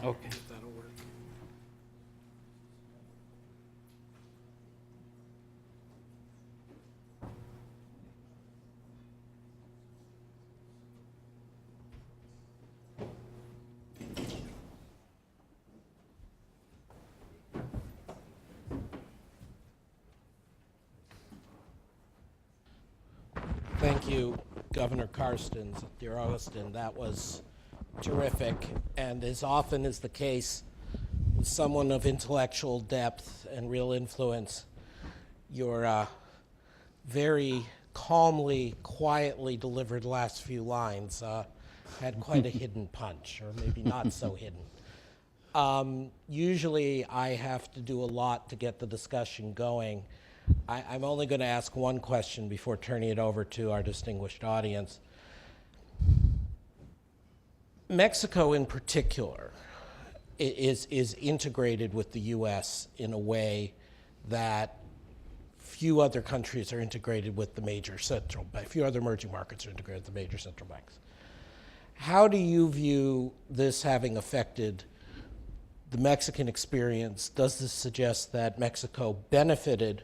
Okay. Thank you, Governor Carstens, dear Augustin. That was terrific. And as often is the case with someone of intellectual depth and real influence, your very calmly, quietly delivered last few lines had quite a hidden punch, or maybe not so hidden. Usually I have to do a lot to get the discussion going. I'm only going to ask one question before turning it over to our distinguished audience. Mexico in particular is integrated with the US in a way that few other countries are integrated with the major central banks. Few other emerging markets are integrated with the major central banks. How do you view this having affected the Mexican experience? Does this suggest that Mexico benefited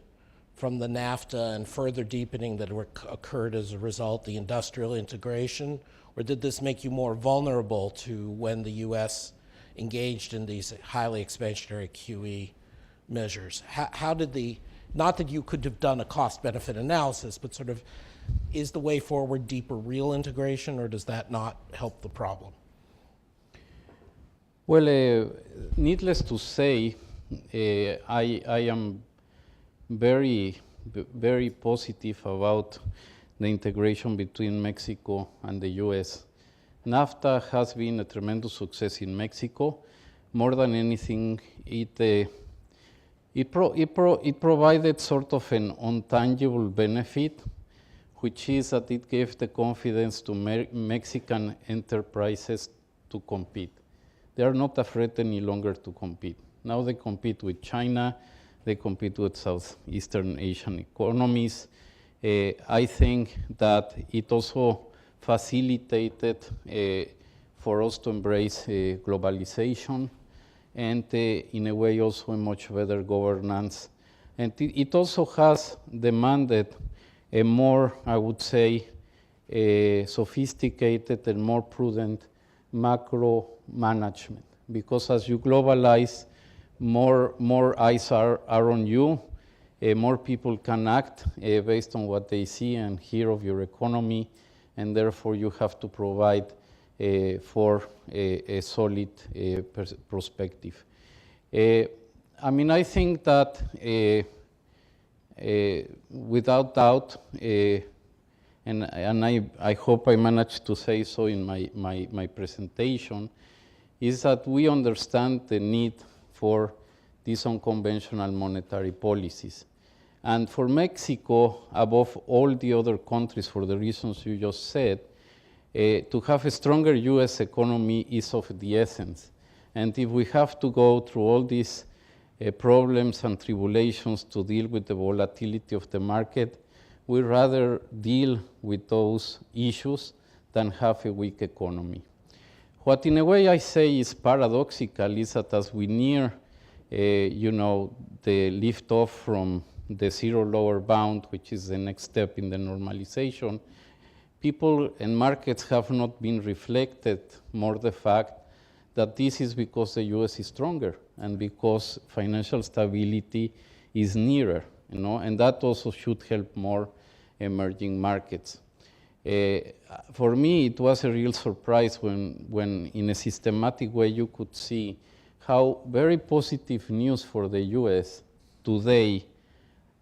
from the NAFTA and further deepening that occurred as a result, the industrial integration? Or did this make you more vulnerable to when the US engaged in these highly expansionary QE measures? How did not that you could have done a cost-benefit analysis, but sort of, is the way forward deeper real integration, or does that not help the problem? Well, needless to say, I am very positive about the integration between Mexico and the US. NAFTA has been a tremendous success in Mexico. More than anything, it provided sort of an intangible benefit, which is that it gave the confidence to Mexican enterprises to compete. They are not afraid any longer to compete. Now they compete with China, they compete with Southeastern Asian economies. I think that it also facilitated for us to embrace globalization and in a way also a much better governance. And it also has demanded a more, I would say, sophisticated and more prudent macro management, because as you globalize, more eyes are on you, more people can act based on what they see and hear of your economy, and therefore you have to provide for a solid perspective. I mean, I think that without doubt, and I hope I managed to say so in my presentation, is that we understand the need for these unconventional monetary policies. And for Mexico, above all the other countries, for the reasons you just said, to have a stronger US economy is of the essence. And if we have to go through all these problems and tribulations to deal with the volatility of the market, we'd rather deal with those issues than have a weak economy. What in a way I say is paradoxical is that as we near the lift off from the zero lower bound, which is the next step in the normalization, people and markets have not been reflected more the fact that this is because the US is stronger and because financial stability is nearer, and that also should help more emerging markets. For me, it was a real surprise when in a systematic way you could see how very positive news for the US today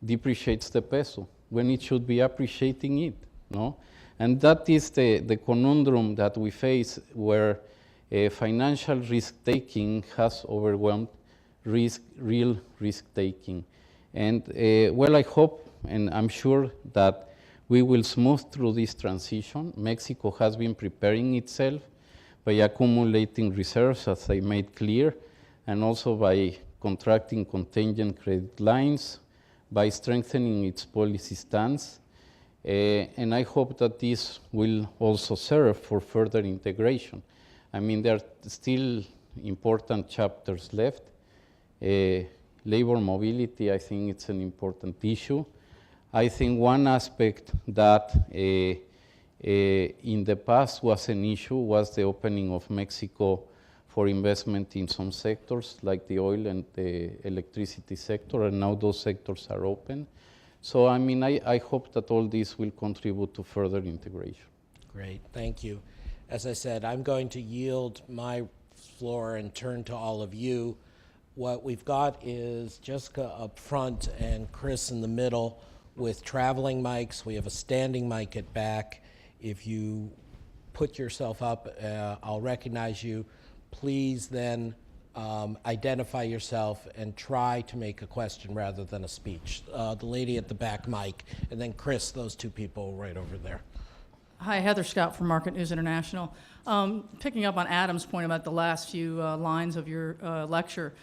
depreciates the peso when it should be appreciating it, no? And that is the conundrum that we face where financial risk-taking has overwhelmed real risk-taking. And well, I hope and I'm sure that we will smooth through this transition. Mexico has been preparing itself by accumulating reserves, as I made clear, and also by contracting contingent credit lines, by strengthening its policy stance. And I hope that this will also serve for further integration. I mean, there are still important chapters left. Labor mobility, I think it's an important issue. I think one aspect that in the past was an issue was the opening of Mexico for investment in some sectors, like the oil and the electricity sector, and now those sectors are open. So, I mean, I hope that all this will contribute to further integration. Great, thank you. As I said, I'm going to yield my floor and turn to all of you. What we've got is Jessica up front and Chris in the middle with traveling mics. We have a standing mic at back. If you put yourself up, I'll recognize you. Please then identify yourself and try to make a question rather than a speech. The lady at the back mic, and then Chris, those two people right over there. Hi, Heather Scout from Market News International. Picking up on Adam's point about the last few lines of your lecture,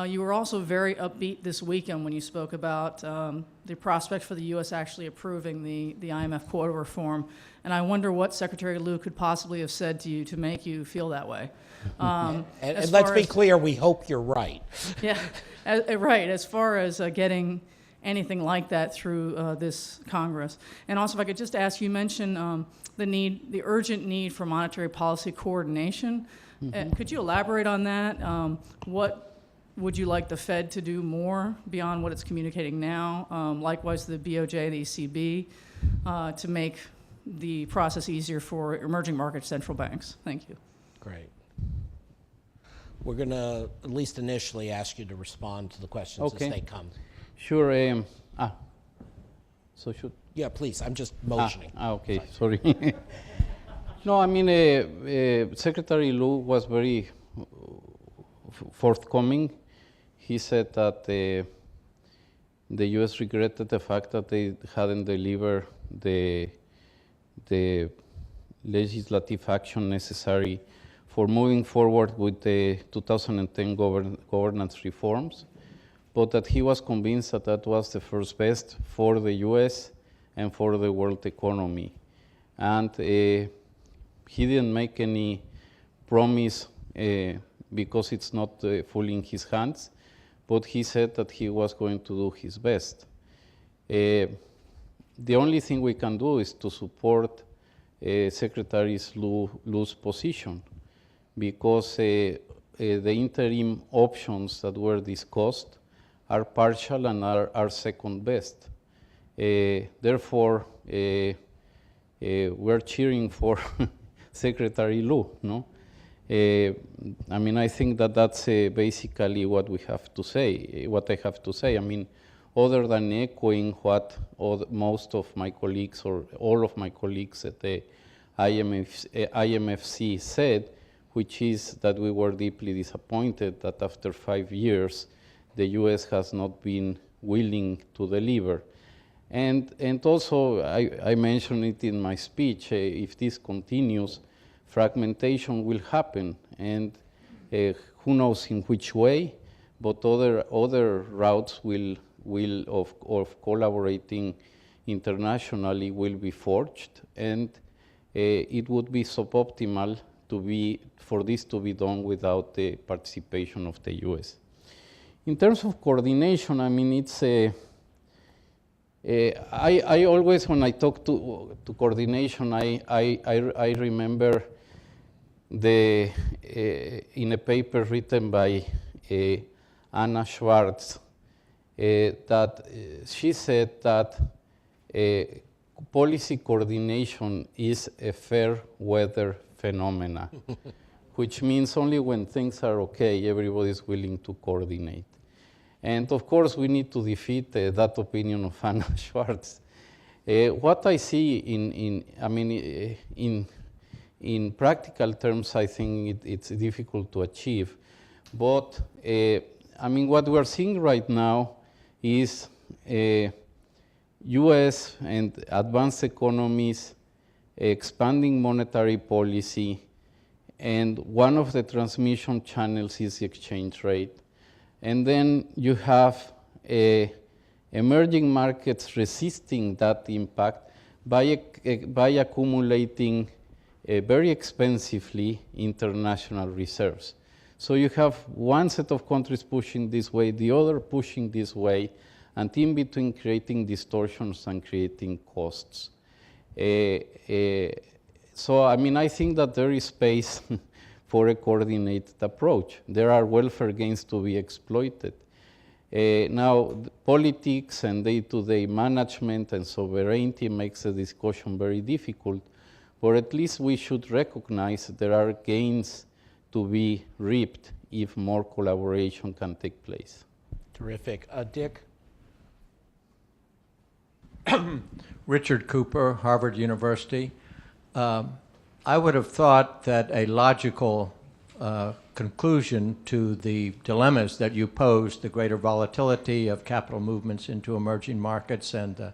you were also very upbeat this weekend when you spoke about the prospect for the U.S. actually approving the IMF quota reform. And I wonder what Secretary Lew could possibly have said to you to make you feel that way. And let's be clear, we hope you're right. Yeah, right, as far as getting anything like that through this Congress. And also, if I could just ask, you mentioned the urgent need for monetary policy coordination. Mm-hmm. Could you elaborate on that? What would you like the Fed to do more beyond what it's communicating now? Likewise, the BOJ, the ECB, to make the process easier for emerging market central banks. Thank you. Great. We're going to, at least initially, ask you to respond to the questions as they come. Sure. So should... Yeah, please. I'm just motioning. Okay, sorry. No, I mean, Secretary Lew was very forthcoming. He said that the U.S. regretted the fact that they hadn't delivered the legislative action necessary for moving forward with the 2010 governance reforms, but that he was convinced that that was the first best for the U.S. and for the world economy. And he didn't make any promise because it's not fully in his hands, but he said that he was going to do his best. The only thing we can do is to support Secretary Lew's position, because the interim options that were discussed are partial and are second best. Therefore, we're cheering for Secretary Lew, no? I mean, I think that that's basically what we have to say, what I have to say. I mean, other than echoing what most of my colleagues or all of my colleagues at the IMFC said, which is that we were deeply disappointed that after 5 years, the U.S. has not been willing to deliver. And also, I mentioned it in my speech, if this continues, fragmentation will happen, and who knows in which way, but other routes of collaborating internationally will be forged, and it would be suboptimal for this to be done without the participation of the U.S. In terms of coordination, I mean, it's I always, when I talk to coordination, I remember in a paper written by Anna Schwartz that she said that policy coordination is a fair weather phenomena, which means only when things are okay, everybody is willing to coordinate. And of course, we need to defeat that opinion of Anna Schwartz. What I see in practical terms, I think it's difficult to achieve. But what we are seeing right now is U.S. and advanced economies expanding monetary policy, and one of the transmission channels is the exchange rate. And then you have emerging markets resisting that impact by accumulating very expensively international reserves. So you have one set of countries pushing this way, the other pushing this way, and in between creating distortions and creating costs. So I think that there is space for a coordinated approach. There are welfare gains to be exploited. Now, politics and day-to-day management and sovereignty makes the discussion very difficult, but at least we should recognize there are gains to be reaped if more collaboration can take place. Terrific. Dick? Richard Cooper, Harvard University. I would have thought that a logical conclusion to the dilemmas that you posed, the greater volatility of capital movements into emerging markets and the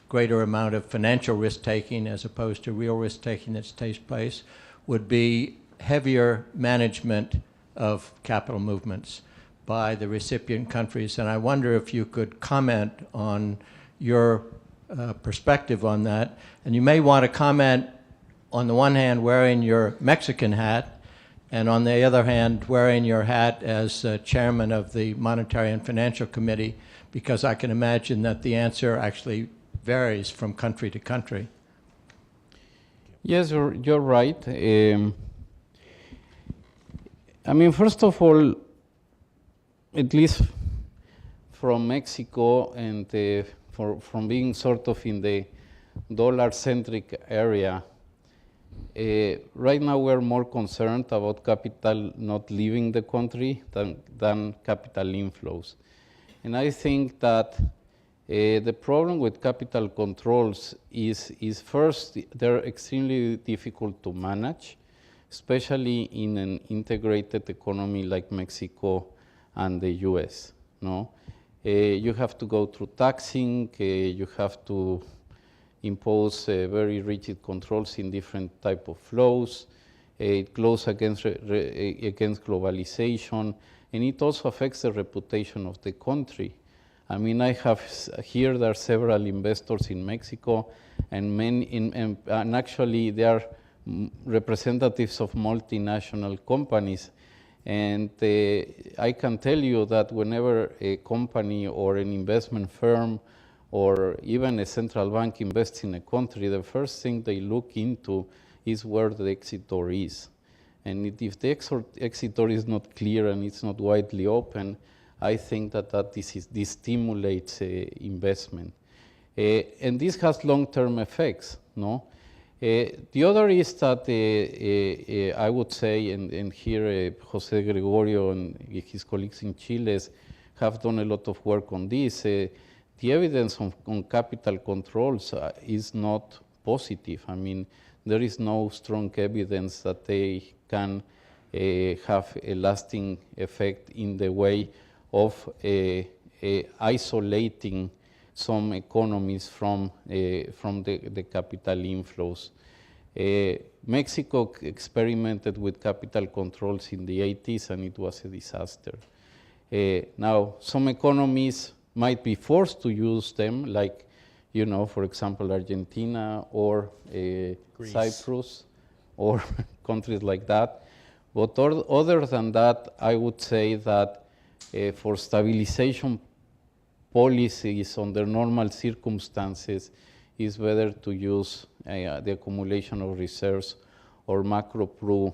greater amount of financial risk-taking as opposed to real risk-taking that takes place, would be heavier management of capital movements by the recipient countries. And I wonder if you could comment on your perspective on that. And you may want to comment, on the one hand, wearing your Mexican hat, and on the other hand, wearing your hat as chairman of the Monetary and Financial Committee, because I can imagine that the answer actually varies from country to country. Yes, you're right. First of all, at least from Mexico and from being sort of in the dollar-centric area, right now we're more concerned about capital not leaving the country than capital inflows. And I think that the problem with capital controls is first, they're extremely difficult to manage, especially in an integrated economy like Mexico and the US. No? You have to go through taxing, you have to impose very rigid controls in different type of flows. It goes against globalization, and it also affects the reputation of the country. I have here there are several investors in Mexico, and actually they are representatives of multinational companies. And I can tell you that whenever a company or an investment firm or even a central bank invests in a country, the first thing they look into is where the exit door is. And if the exit door is not clear and it's not widely open, I think that this stimulates investment. And this has long-term effects, no? The other is that I would say, and here Jose Gregorio and his colleagues in Chile have done a lot of work on this. The evidence on capital controls is not positive. There is no strong evidence that they can have a lasting effect in the way of isolating some economies from the capital inflows. Mexico experimented with capital controls in the 80s, and it was a disaster. Now, some economies might be forced to use them, like, for example, Argentina or Cyprus or countries like that. But other than that, I would say that for stabilization policies under normal circumstances, it's better to use the accumulation of reserves or macro-pru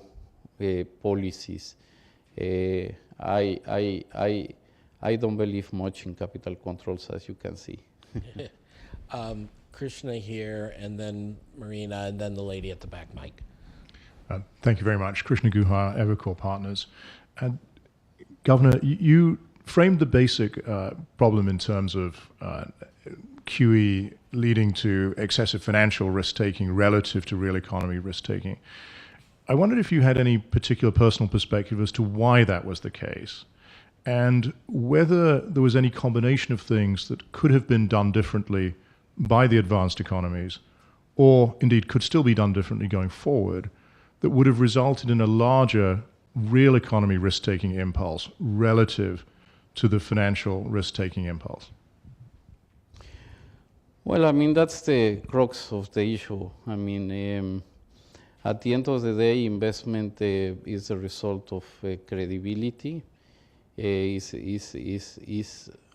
policies. I don't believe much in capital controls, as you can see. Krishna here, and then Marina, and then the lady at the back, Mike. Thank you very much. Krishna Guha, Evercore Partners. And Governor, you framed the basic problem in terms of QE leading to excessive financial risk-taking relative to real economy risk-taking. I wondered if you had any particular personal perspective as to why that was the case, and whether there was any combination of things that could have been done differently by the advanced economies, or indeed could still be done differently going forward, that would have resulted in a larger real economy risk-taking impulse relative to the financial risk-taking impulse. Well, I mean, that's the crux of the issue. I mean, at the end of the day, investment is a result of credibility. Is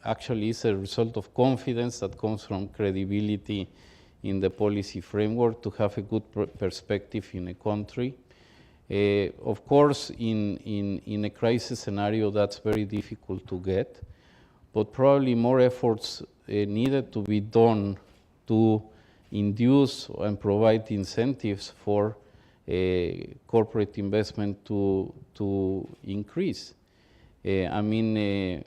actually a result of confidence that comes from credibility in the policy framework to have a good perspective in a country. Of course, in a crisis scenario, that's very difficult to get, but probably more efforts needed to be done to induce and provide incentives for corporate investment to increase. I mean,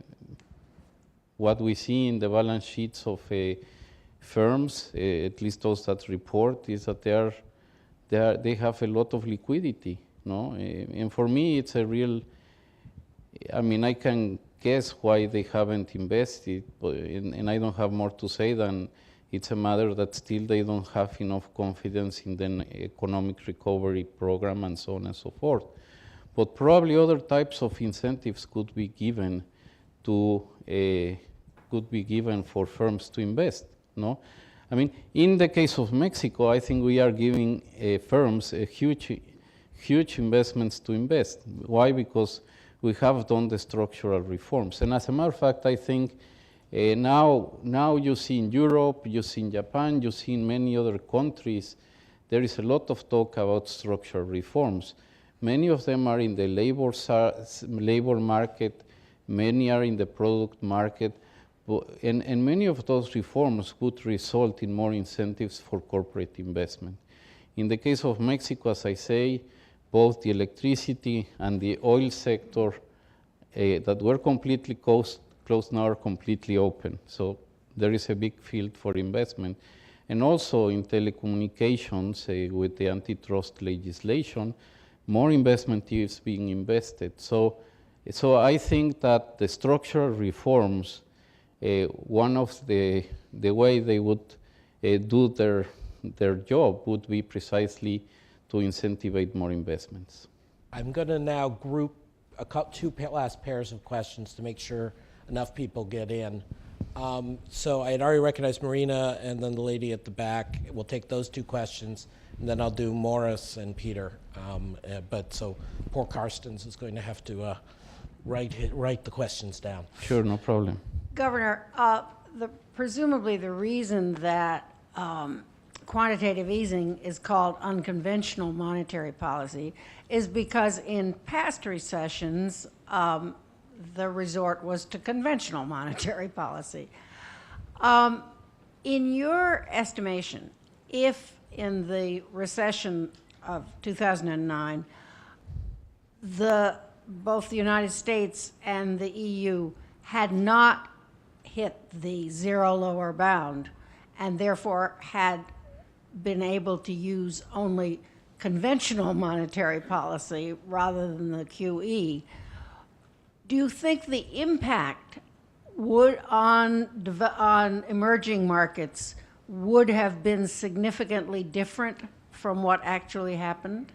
what we see in the balance sheets of firms, at least those that report, is that they have a lot of liquidity. No, and for me, it's a real. I mean, I can guess why they haven't invested, and I don't have more to say than it's a matter that still they don't have enough confidence in the economic recovery program and so on and so forth. But probably other types of incentives could be given for firms to invest. No, I mean, in the case of Mexico, I think we are giving firms a huge investments to invest. Why? Because we have done the structural reforms. And as a matter of fact, I think now you see in Europe, you see in Japan, you see in many other countries, there is a lot of talk about structural reforms. Many of them are in the labor market, many are in the product market, and many of those reforms would result in more incentives for corporate investment. In the case of Mexico, as I say, both the electricity and the oil sector that were completely closed now are completely open. So there is a big field for investment. And also in telecommunications, with the antitrust legislation, more investment is being invested. So I think that the structural reforms, one of the way they would do their job would be precisely to incentivize more investments. I'm going to now group two last pairs of questions to make sure enough people get in. So I had already recognized Marina and then the lady at the back. We'll take those two questions, and then I'll do Morris and Peter. But so poor Carstens is going to have to write the questions down. Sure, no problem. Governor, presumably the reason that quantitative easing is called unconventional monetary policy is because in past recessions, the resort was to conventional monetary policy. In your estimation, if in the recession of 2009, both the United States and the EU had not hit the zero lower bound and therefore had been able to use only conventional monetary policy rather than the QE, Do you think the impact would on emerging markets would have been significantly different from what actually happened?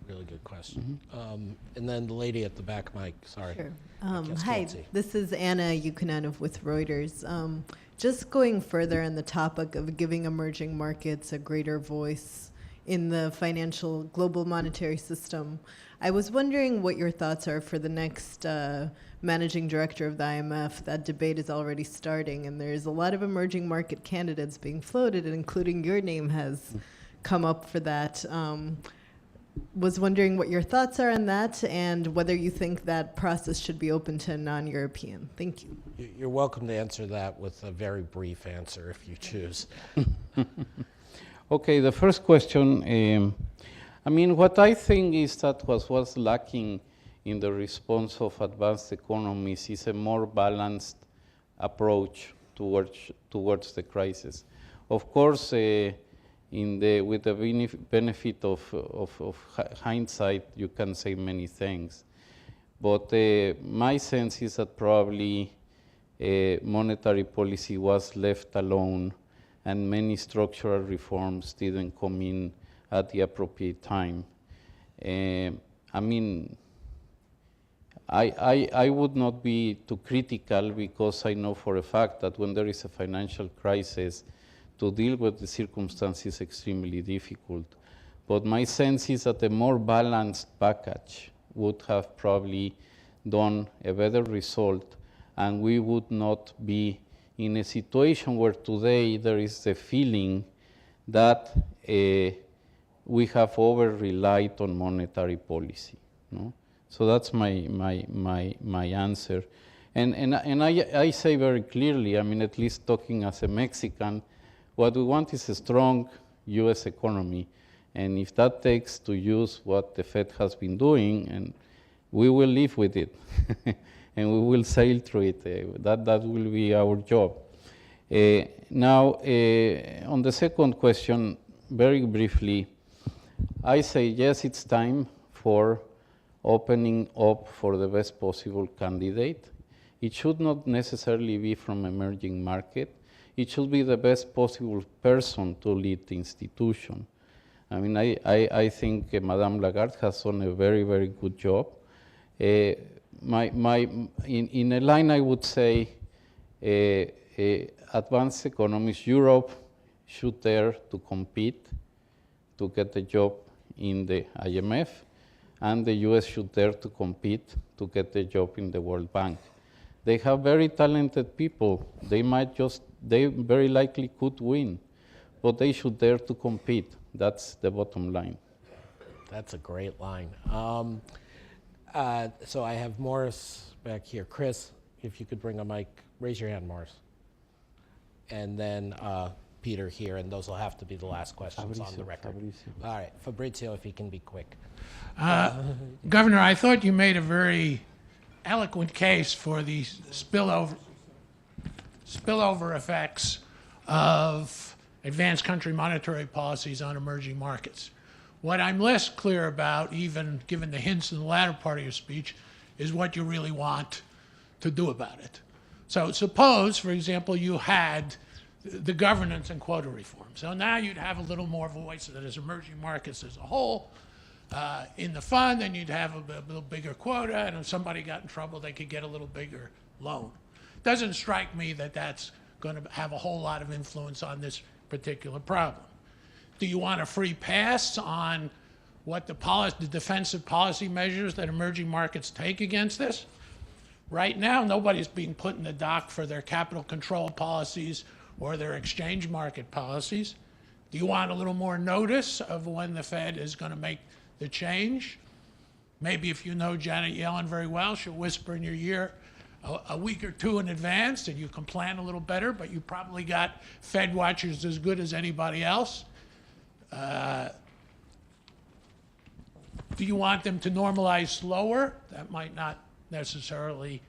Really good question. And then the lady at the back mic, sorry. Sure. guess Hi, can't see. this is Anna Yukonanov with Reuters. Just going further on the topic of giving emerging markets a greater voice in the financial global monetary system, I was wondering what your thoughts are for the next managing director of the IMF. That debate is already starting, and there's a lot of emerging market candidates being floated, including your name has come up for that. Was wondering what your thoughts are on that and whether you think that process should be open to non-European. Thank you. You're welcome to answer that with a very brief answer if you choose. Okay, the first question, I mean, what I think is that what was lacking in the response of advanced economies is a more balanced approach towards the crisis. Of course, with the benefit of hindsight, you can say many things. But my sense is that probably monetary policy was left alone and many structural reforms didn't come in at the appropriate time. I mean, I would not be too critical because I know for a fact that when there is a financial crisis, to deal with the circumstances is extremely difficult. But my sense is that a more balanced package would have probably done a better result, and we would not be in a situation where today there is the feeling that we have over-relied on monetary policy. No? So that's my answer. And I say very clearly, I mean, at least talking as a Mexican, what we want is a strong U.S. economy, and if that takes to use what the Fed has been doing, and we will live with it, and we will sail through it. That will be our job. Now, on the second question, very briefly, I say yes, it's time for opening up for the best possible candidate. It should not necessarily be from emerging market. It should be the best possible person to lead the institution. I mean, I think Madame Lagarde has done a very, very good job. In a line, I would say, advanced economies, Europe should dare to compete to get the job in the IMF, and the US should dare to compete to get the job in the World Bank. They have very talented people. They very likely could win, but they should dare to compete. That's the bottom line. That's a great line. So I have Morris back here. Chris, if you could bring a mic, raise your hand, Morris. And then Peter here, and those will have to be the last questions on the record. All right, Fabrizio, if he can be quick. Governor, I thought you made a very eloquent case for the spillover effects of advanced country monetary policies on emerging markets. What I'm less clear about, even given the hints in the latter part of your speech, is what you really want to do about it. So suppose, for example, you had the governance and quota reform. So now you'd have a little more voice that as emerging markets as a whole in the fund, and you'd have a little bigger quota, and if somebody got in trouble, they could get a little bigger loan. Doesn't strike me that that's going to have a whole lot of influence on this particular problem. Do you want a free pass on what the defensive policy measures that emerging markets take against this? Right now, nobody's being put in the dock for their capital control policies or their exchange market policies. Do you want a little more notice of when the Fed is going to make the change? Maybe if you know Janet Yellen very well, she'll whisper in your ear a week or two in advance, and you can plan a little better, but you probably got Fed watchers as good as anybody else. Do you want them to normalize slower? That might not necessarily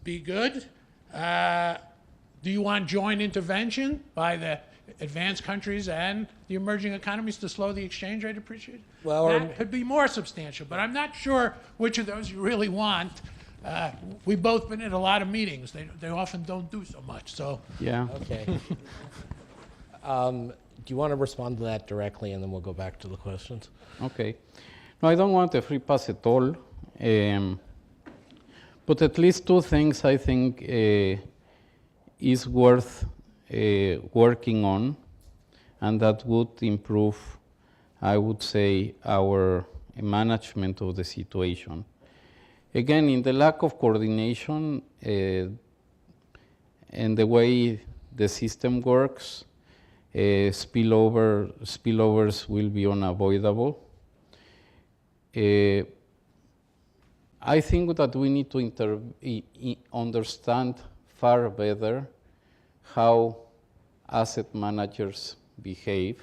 be good. Do you want joint intervention by the advanced countries and the emerging economies to slow the exchange rate appreciation? Well, that could be more substantial, but I'm not sure which of those you really want. We've both been in a lot of meetings. They often don't do so much. So Yeah. Okay. Do you want to respond to that directly, and then we'll go back to the questions? Okay. No, I don't want a free pass at all. But at least two things I think is worth working on, and that would improve, I would say, our management of the situation. Again, in the lack of coordination and the way the system works, spillovers will be unavoidable. I think that we need to understand far better how asset managers behave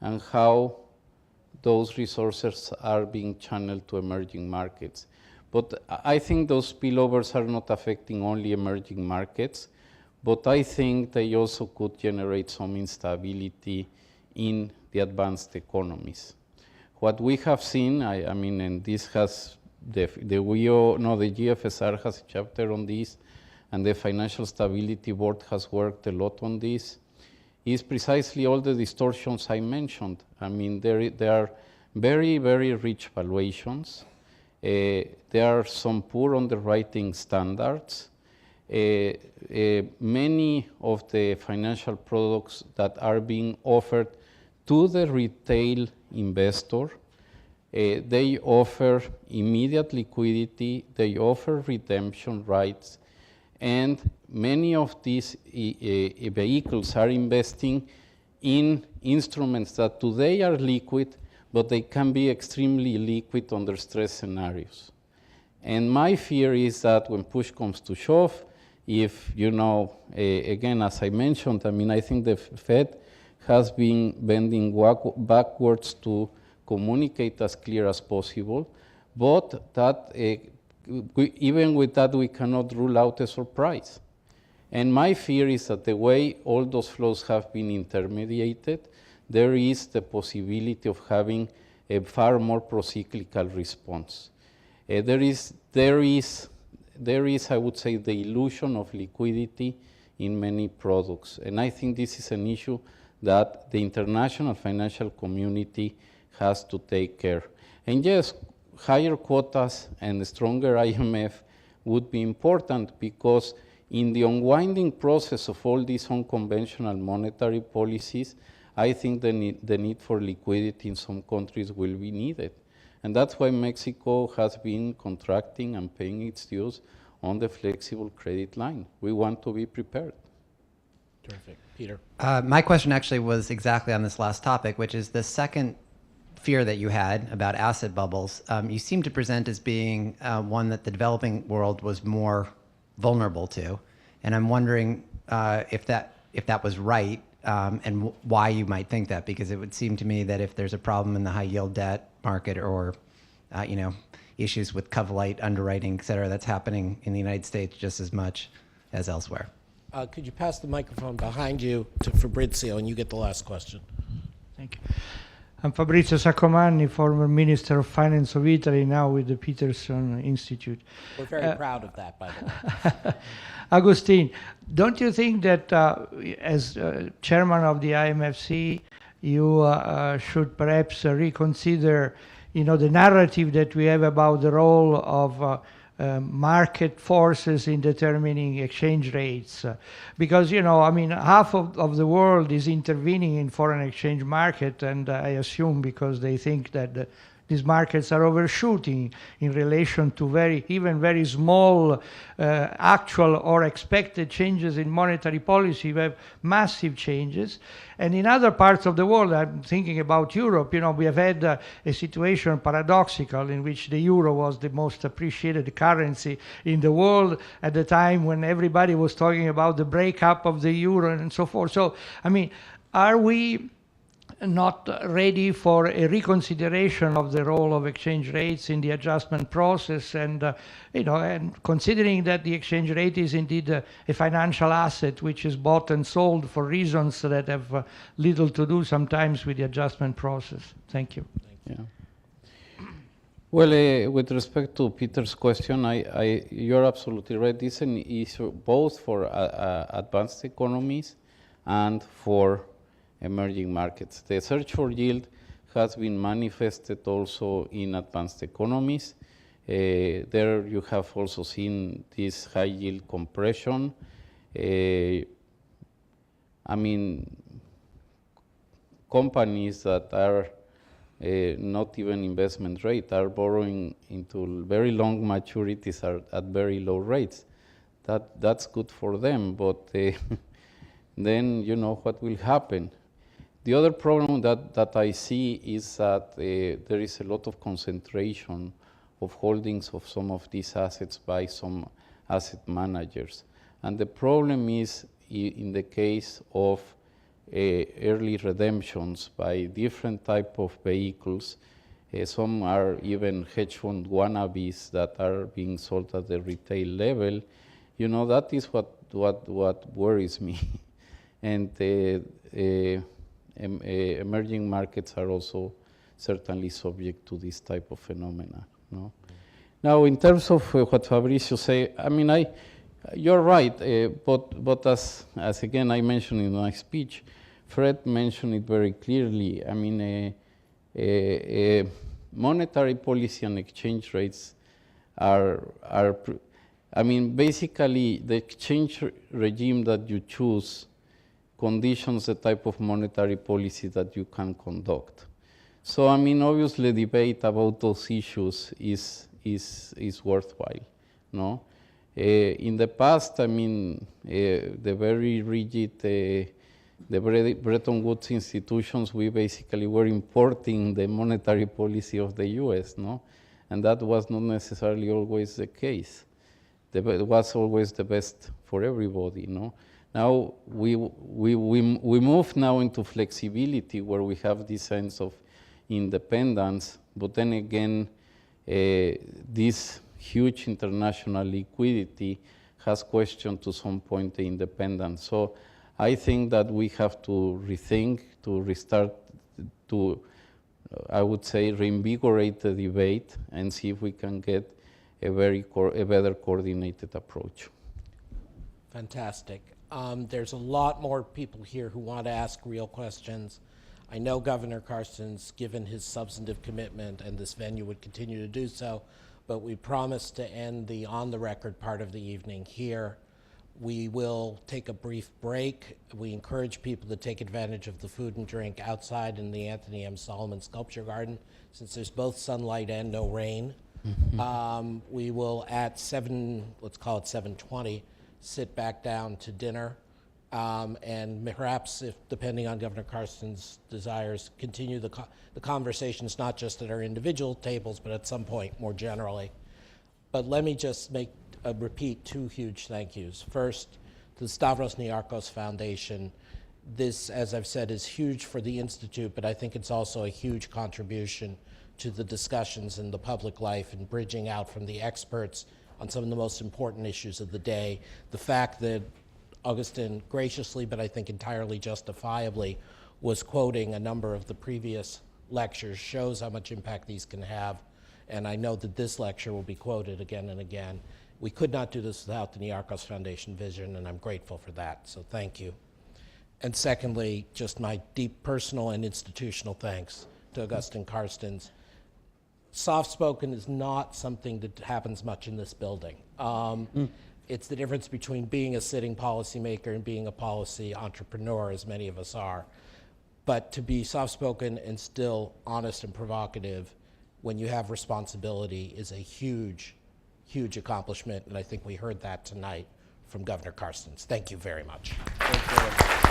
and how those resources are being channeled to emerging markets. But I think those spillovers are not affecting only emerging markets, but I think they also could generate some instability in the advanced economies. What we have seen, I mean, and this has, the GFSR has a chapter on this, and the Financial Stability Board has worked a lot on this, is precisely all the distortions I mentioned. I mean, there are very, very rich valuations. There are some poor underwriting standards. Many of the financial products that are being offered to the retail investor, they offer immediate liquidity, they offer redemption rights, and many of these vehicles are investing in instruments that today are liquid, but they can be extremely liquid under stress scenarios. And my fear is that when push comes to shove, if, again, as I mentioned, I mean, I think the Fed has been bending backwards to communicate as clear as possible, but that even with that, we cannot rule out a surprise. And my fear is that the way all those flows have been intermediated, there is the possibility of having a far more procyclical response. There is, I would say, the illusion of liquidity in many products. And I think this is an issue that the international financial community has to take care. And yes, higher quotas and a stronger IMF would be important, because in the unwinding process of all these unconventional monetary policies, I think the need for liquidity in some countries will be needed. And that's why Mexico has been contracting and paying its dues on the flexible credit line. We want to be prepared. Terrific. Peter? My question actually was exactly on this last topic, which is the second fear that you had about asset bubbles. You seem to present as being one that the developing world was more vulnerable to. And I'm wondering if that was right, and why you might think that, because it would seem to me that if there's a problem in the high yield debt market, or issues with covenant underwriting, et cetera, that's happening in the United States just as much as elsewhere. Could you pass the microphone behind you to Fabrizio, and you get the last question. Thank you. I'm Fabrizio Saccomanni, former Minister of Finance of Italy, now with the Peterson Institute. We're very proud of that, by the way. Agustin, don't you think that as chairman of the IMFC, you should perhaps reconsider, the narrative that we have about the role of market forces in determining exchange rates? Because, half of the world is intervening in foreign exchange market, and I assume because they think that these markets are overshooting in relation to even very small actual or expected changes in monetary policy. We have massive changes. And in other parts of the world, I'm thinking about Europe, we have had a situation paradoxical in which the euro was the most appreciated currency in the world at the time when everybody was talking about the breakup of the euro and so forth. So, are we not ready for a reconsideration of the role of exchange rates in the adjustment process, and and considering that the exchange rate is indeed a financial asset which is bought and sold for reasons that have little to do sometimes with the adjustment process. Thank you. Yeah. Well, with respect to Peter's question, you're absolutely right. This is an issue both for advanced economies and for emerging markets. The search for yield has been manifested also in advanced economies. There you have also seen this high yield compression. I mean, companies that are not even investment rate are borrowing into very long maturities at very low rates. That's good for them, but then you know what will happen. The other problem that I see is that there is a lot of concentration of holdings of some of these assets by some asset managers. And the problem is in the case of early redemptions by different type of vehicles. Some are even hedge fund wannabes that are being sold at the retail level. You know, that is what worries me. And emerging markets are also certainly subject to this type of phenomena. No? Now, in terms of what Fabricio say, I mean, you're right, but as again I mentioned in my speech, Fred mentioned it very clearly. I mean, monetary policy and exchange rates are I mean, basically the exchange regime that you choose conditions the type of monetary policy that you can conduct. So, I mean, obviously debate about those issues is worthwhile, no? In the past, I mean, the very rigid, the Bretton Woods institutions, we basically were importing the monetary policy of the US, no? And that was not necessarily always the case. It was always the best for everybody, no? Now we move now into flexibility where we have this sense of independence, but then again, this huge international liquidity has questioned to some point the independence. So I think that we have to rethink, to restart, to, I would say, reinvigorate the debate and see if we can get a better coordinated approach. Fantastic. There's a lot more people here who want to ask real questions. I know Governor Carstens, given his substantive commitment, and this venue would continue to do so, but we promised to end the on-the-record part of the evening here. We will take a brief break. We encourage people to take advantage of the food and drink outside in the Anthony M. Solomon Sculpture Garden, since there's both sunlight and no rain. We will at let's call it 7:20, sit back down to dinner, and perhaps, if depending on Governor Carstens' desires, continue the conversations not just at our individual tables, but at some point more generally. But let me just repeat two huge thank yous. First, to the Stavros Niarchos Foundation. This, as I've said, is huge for the Institute, but I think it's also a huge contribution to the discussions in the public life and bridging out from the experts on some of the most important issues of the day. The fact that Agustin graciously, but I think entirely justifiably, was quoting a number of the previous lectures shows how much impact these can have. And I know that this lecture will be quoted again and again. We could not do this without the Niarchos Foundation vision, and I'm grateful for that, so thank you. And secondly, just my deep personal and institutional thanks to Agustín Carstens. Soft-spoken is not something that happens much in this building. It's the difference between being a sitting policymaker and being a policy entrepreneur, as many of us are. But to be soft-spoken and still honest and provocative when you have responsibility is a huge, huge accomplishment, and I think we heard that tonight from Governor Carstens. Thank you very much. Thank you.